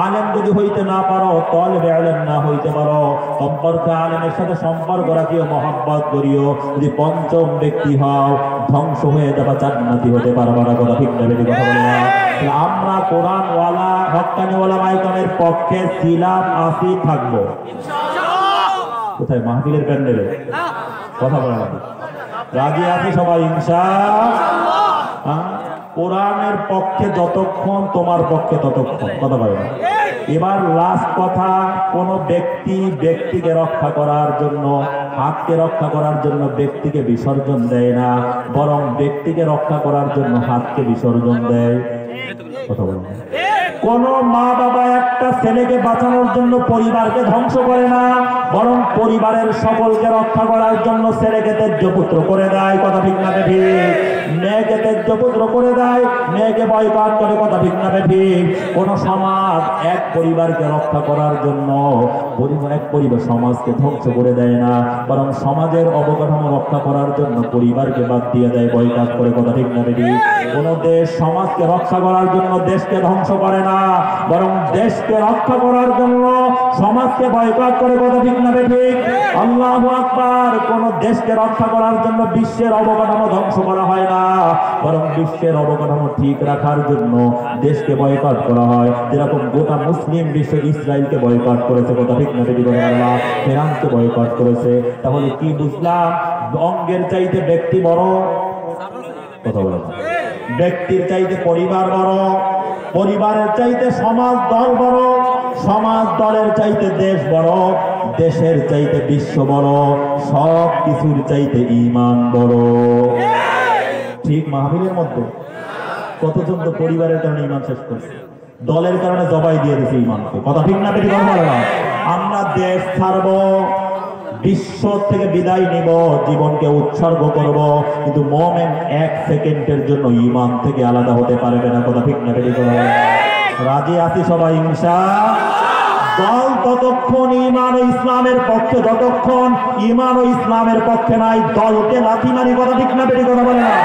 আলেম যদি হইতে না পারো, তালিবে ইলম না হইতে পারো, কমপক্ষে আলেমের সাথে সম্পর্ক রাখিও, মহব্বত করিও। যদি পঞ্চম ব্যক্তি হও, ধ্বংস হয়ে যাবা, জান্নাতি হতে পারবা না। কথা ঠিক না বেটি? কথা বলে না। আমরা কোরআনওয়ালা, হক্কানি ওলামায়ে কেরামের পক্ষে ছিলাম, আছি, থাকবো। কোথায়? মাহফিলের প্যান্ডেলে? কথা বলে না। রাজি আছি সবাই ইনশাআল্লাহ। কোরআনের পক্ষে যতক্ষণ, তোমার পক্ষে ততক্ষণ। কথা বলে না। এবার লাস্ট কথা, কোন ব্যক্তিকে রক্ষা করার জন্য, হাতকে রক্ষা করার জন্য ব্যক্তিকে বিসর্জন দেয় না, বরং ব্যক্তিকে রক্ষা করার জন্য হাতকে বিসর্জন দেয়। কথা বলে না। কোন মা বাবা একটা ছেলেকে বাঁচানোর জন্য পরিবারকে ধ্বংস করে না, বরং পরিবারের সকলকে রক্ষা করার জন্য ছেলেকে ত্যায্য পুত্র করে দেয়। কথা ঠিক না বেঠি? মেয়েকে ত্যায্য পুত্র করে দেয়, মেয়েকে বয়কট করে। কথা ঠিক না বেঠি? কোন সমাজ এক পরিবারকে রক্ষা করার জন্য এক পরিবার সমাজকে ধ্বংস করে দেয় না, বরং সমাজের অবকাঠামো রক্ষা করার জন্য পরিবারকে বাদ দিয়ে দেয়, বয়কট করে। কথা ঠিক না বেঠি? কোন দেশ সমাজকে রক্ষা করার জন্য দেশকে ধ্বংস করে না, বরং দেশকে রক্ষা করার জন্য সমাজকে বয়কট করে। কথা ঠিক না বেঠি? আল্লাহু আকবার। কোন দেশকে রক্ষা করার জন্য বিশ্বের অবকাঠামো ধ্বংস করা হয় না, বরং বিশ্বের অবকাঠামো ঠিক রাখার জন্য দেশকে বয়কট করা হয়। যেরকম গোটা মুসলিম বিশ্ব ইসরায়েলকে বয়কট করেছে। কথা ঠিক না বেঠি? আল্লাহ ইরানকে বয়কট করেছে। তাহলে কি বুঝলাম? অঙ্গের চাইতে ব্যক্তি বড়। কথা বলে না। ব্যক্তির চাইতে পরিবার বড়, পরিবারের চাইতে সমাজ দল বড়, সমাজ দলের চাইতে দেশ বড়, দেশের চাইতে বিশ্ব বড়, সব কিছুর চাইতে ঈমান বড়। ঠিক মাহফিলের মধ্যে কতজন তো পরিবারের কারণে ঈমান শেষ করছে, দলের কারণে জবাই দিয়ে দিয়েছে ঈমানকে। কথা ঠিক না বেশি? কথা বলে না। আমরা দেশ ছাড়বো, বিশ্ব থেকে বিদায় নিব, জীবনকে উৎসর্গ করব, কিন্তু মুমিন 1 সেকেন্ডের জন্য ঈমান থেকে আলাদা হতে পারবে না। কথা ঠিক না বেশি? রাজি আছি সবাই ইনশাআল্লাহ। দল ততক্ষণ ঈমান ও ইসলামের পক্ষে, যতক্ষণ ঈমান ও ইসলামের পক্ষে নাই, দলকে লাথি মারি। কথা ঠিক না বেশি? কথা বলে না।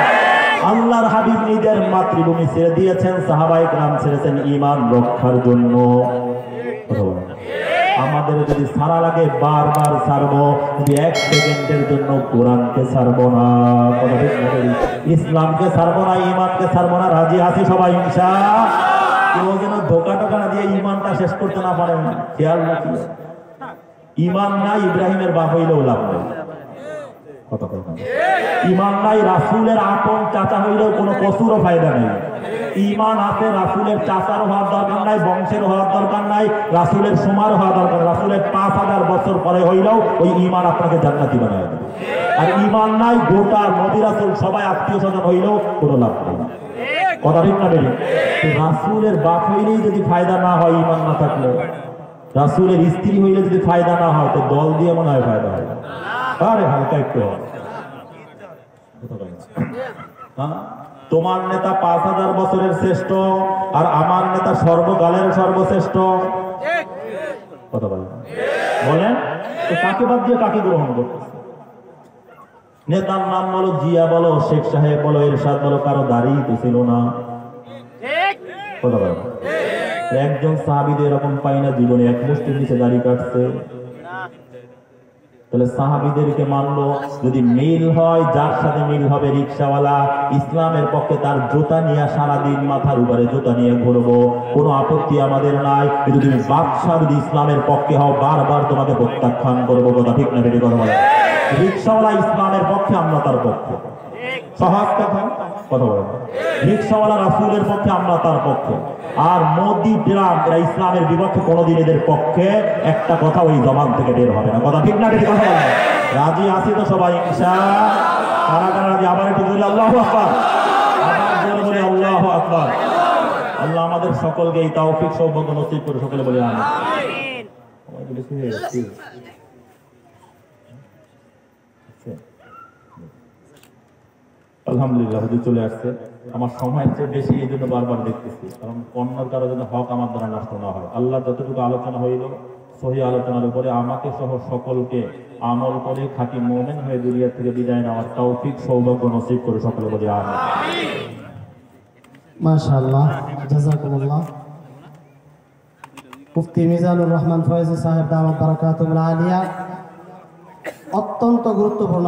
আল্লাহর হাবিব নিজের মাতৃভূমি ছেড়ে দিয়েছেন, সাহাবায়ে কেরাম ছেড়েছেন ঈমান রক্ষার জন্য। আমাদের যদি ছাড়া লাগে বারবার ছাড়বো, যদি 1 সেকেন্ডের জন্য কোরআনকে ছাড়বো না, ইসলামকে ছাড়বো না, ঈমানকে ছাড়বো না। রাজি আছি সবাই ইনশাআল্লাহ। কেউ যেন ধোকা টোকা না দিয়ে ঈমানটা শেষ করতে না পারেন, খেয়াল রাখি। ঈমান নাই, ইব্রাহিমের বাপ হইলেও লাভ নেই। ঈমান নাই, রাসূলের আপন চাচা হইলেও কোনো কসুরও ফায়দা নেই। ঈমান আছে, রাসূলের চাচার হওয়ার দরকার নাই, বংশের হওয়ার দরকার নাই, রাসূলের সমার হওয়া দরকার। রাসূলের 5000 বছর পরে হইলেও ওই ঈমান আপনাকে জান্নাতি বানায় দেবে। আর ঈমান নাই, গোটা নবী রাসূল সবাই আত্মীয় স্বজন হইলেও কোনো লাভ নেই। কথা ঠিক না বেরি? রাসূলের বাপ হইলেই যদি ফায়দা না হয়, ঈমান না থাকলে, রাসূলের স্ত্রী হইলে যদি ফায়দা না হয়, তো দল দিয়ে মনে হয় ফায়দা হয়। আরে হালকা একটু তোমার নেতা 5000 বছরের শ্রেষ্ঠ, আর আমার নেতা সর্বকালের সর্বশ্রেষ্ঠ। কথা বলেন, বলেন তো কাকে বাদ দিয়ে কাকে গ্রহণ করতেছে? নেতার নাম বলো, জিয়া বলো, শেখ সাহেব বলো, এরশাদ বলো, কারো দাঁড়িয়ে তো ছিল না। কথা বলেন, একজন সাহাবীদের এরকম পাই না জীবনে এক মুষ্টির নিচে দাড়ি কাটছে। তাহলে সাহাবীদেরকে মানলো। যদি মিল হয়, যার সাথে মিল হবে রিকশাওয়ালা, ইসলামের পক্ষে তার জুতা নিয়ে সারাদিন মাথার উপরে জুতা নিয়ে ঘুরবো, কোনো আপত্তি আমাদের নাই। কিন্তু তুমি বাদশাহ যদি ইসলামের পক্ষে হও, বারবার তোমাকে প্রত্যাখ্যান করবো। কথা ঠিক না বেটি? কথা বলে রিকশাওয়ালা ইসলামের পক্ষে, আমরা তার পক্ষে। সহজ কথা, কথা বলে রিকশাওয়ালা রাসূলের পক্ষে, আমরা তার পক্ষে। আর মোদি ড্রাম এরা ইসলামের বিপক্ষে, কোনোদিন এদের পক্ষে একটা কথা ওই জবান থেকে বের হবে না। কথা ঠিক না বেটি? কথা বলে রাজি আছি তো সবাই ইনশাআল্লাহ? কারা কারা রাজি? আবার একটু বলি আল্লাহু আকবার, আবার জোরে বলি আল্লাহু আকবার। আল্লাহ আমাদের সকলকে এই তৌফিক সৌভাগ্য নসিব করে, সকলে বলি আমিন। আলহামদুলিল্লাহ, হুজুর চলে আসছে। আমার সময়ের চেয়ে বেশি এই জন্য বারবার দেখতেছি, কারণ অন্যর কারো যেন হক আমার দ্বারা নষ্ট না হয়। আল্লাহ যতটুকু আলোচনা হইল, সহি আলোচনার উপরে আমাকে সহ সকলকে আমল করে খাঁটি মুমিন হয়ে দুনিয়া থেকে বিদায় নেওয়ার তৌফিক সৌভাগ্য নসিব করে, সকলে বলি আমিন। মাশাআল্লাহ, জাযাকুমুল্লাহ। মুফতি মিজানুর রহমান ফয়েজী সাহেব দামাত বারাকাতুহুল আলিয়া অত্যন্ত গুরুত্বপূর্ণ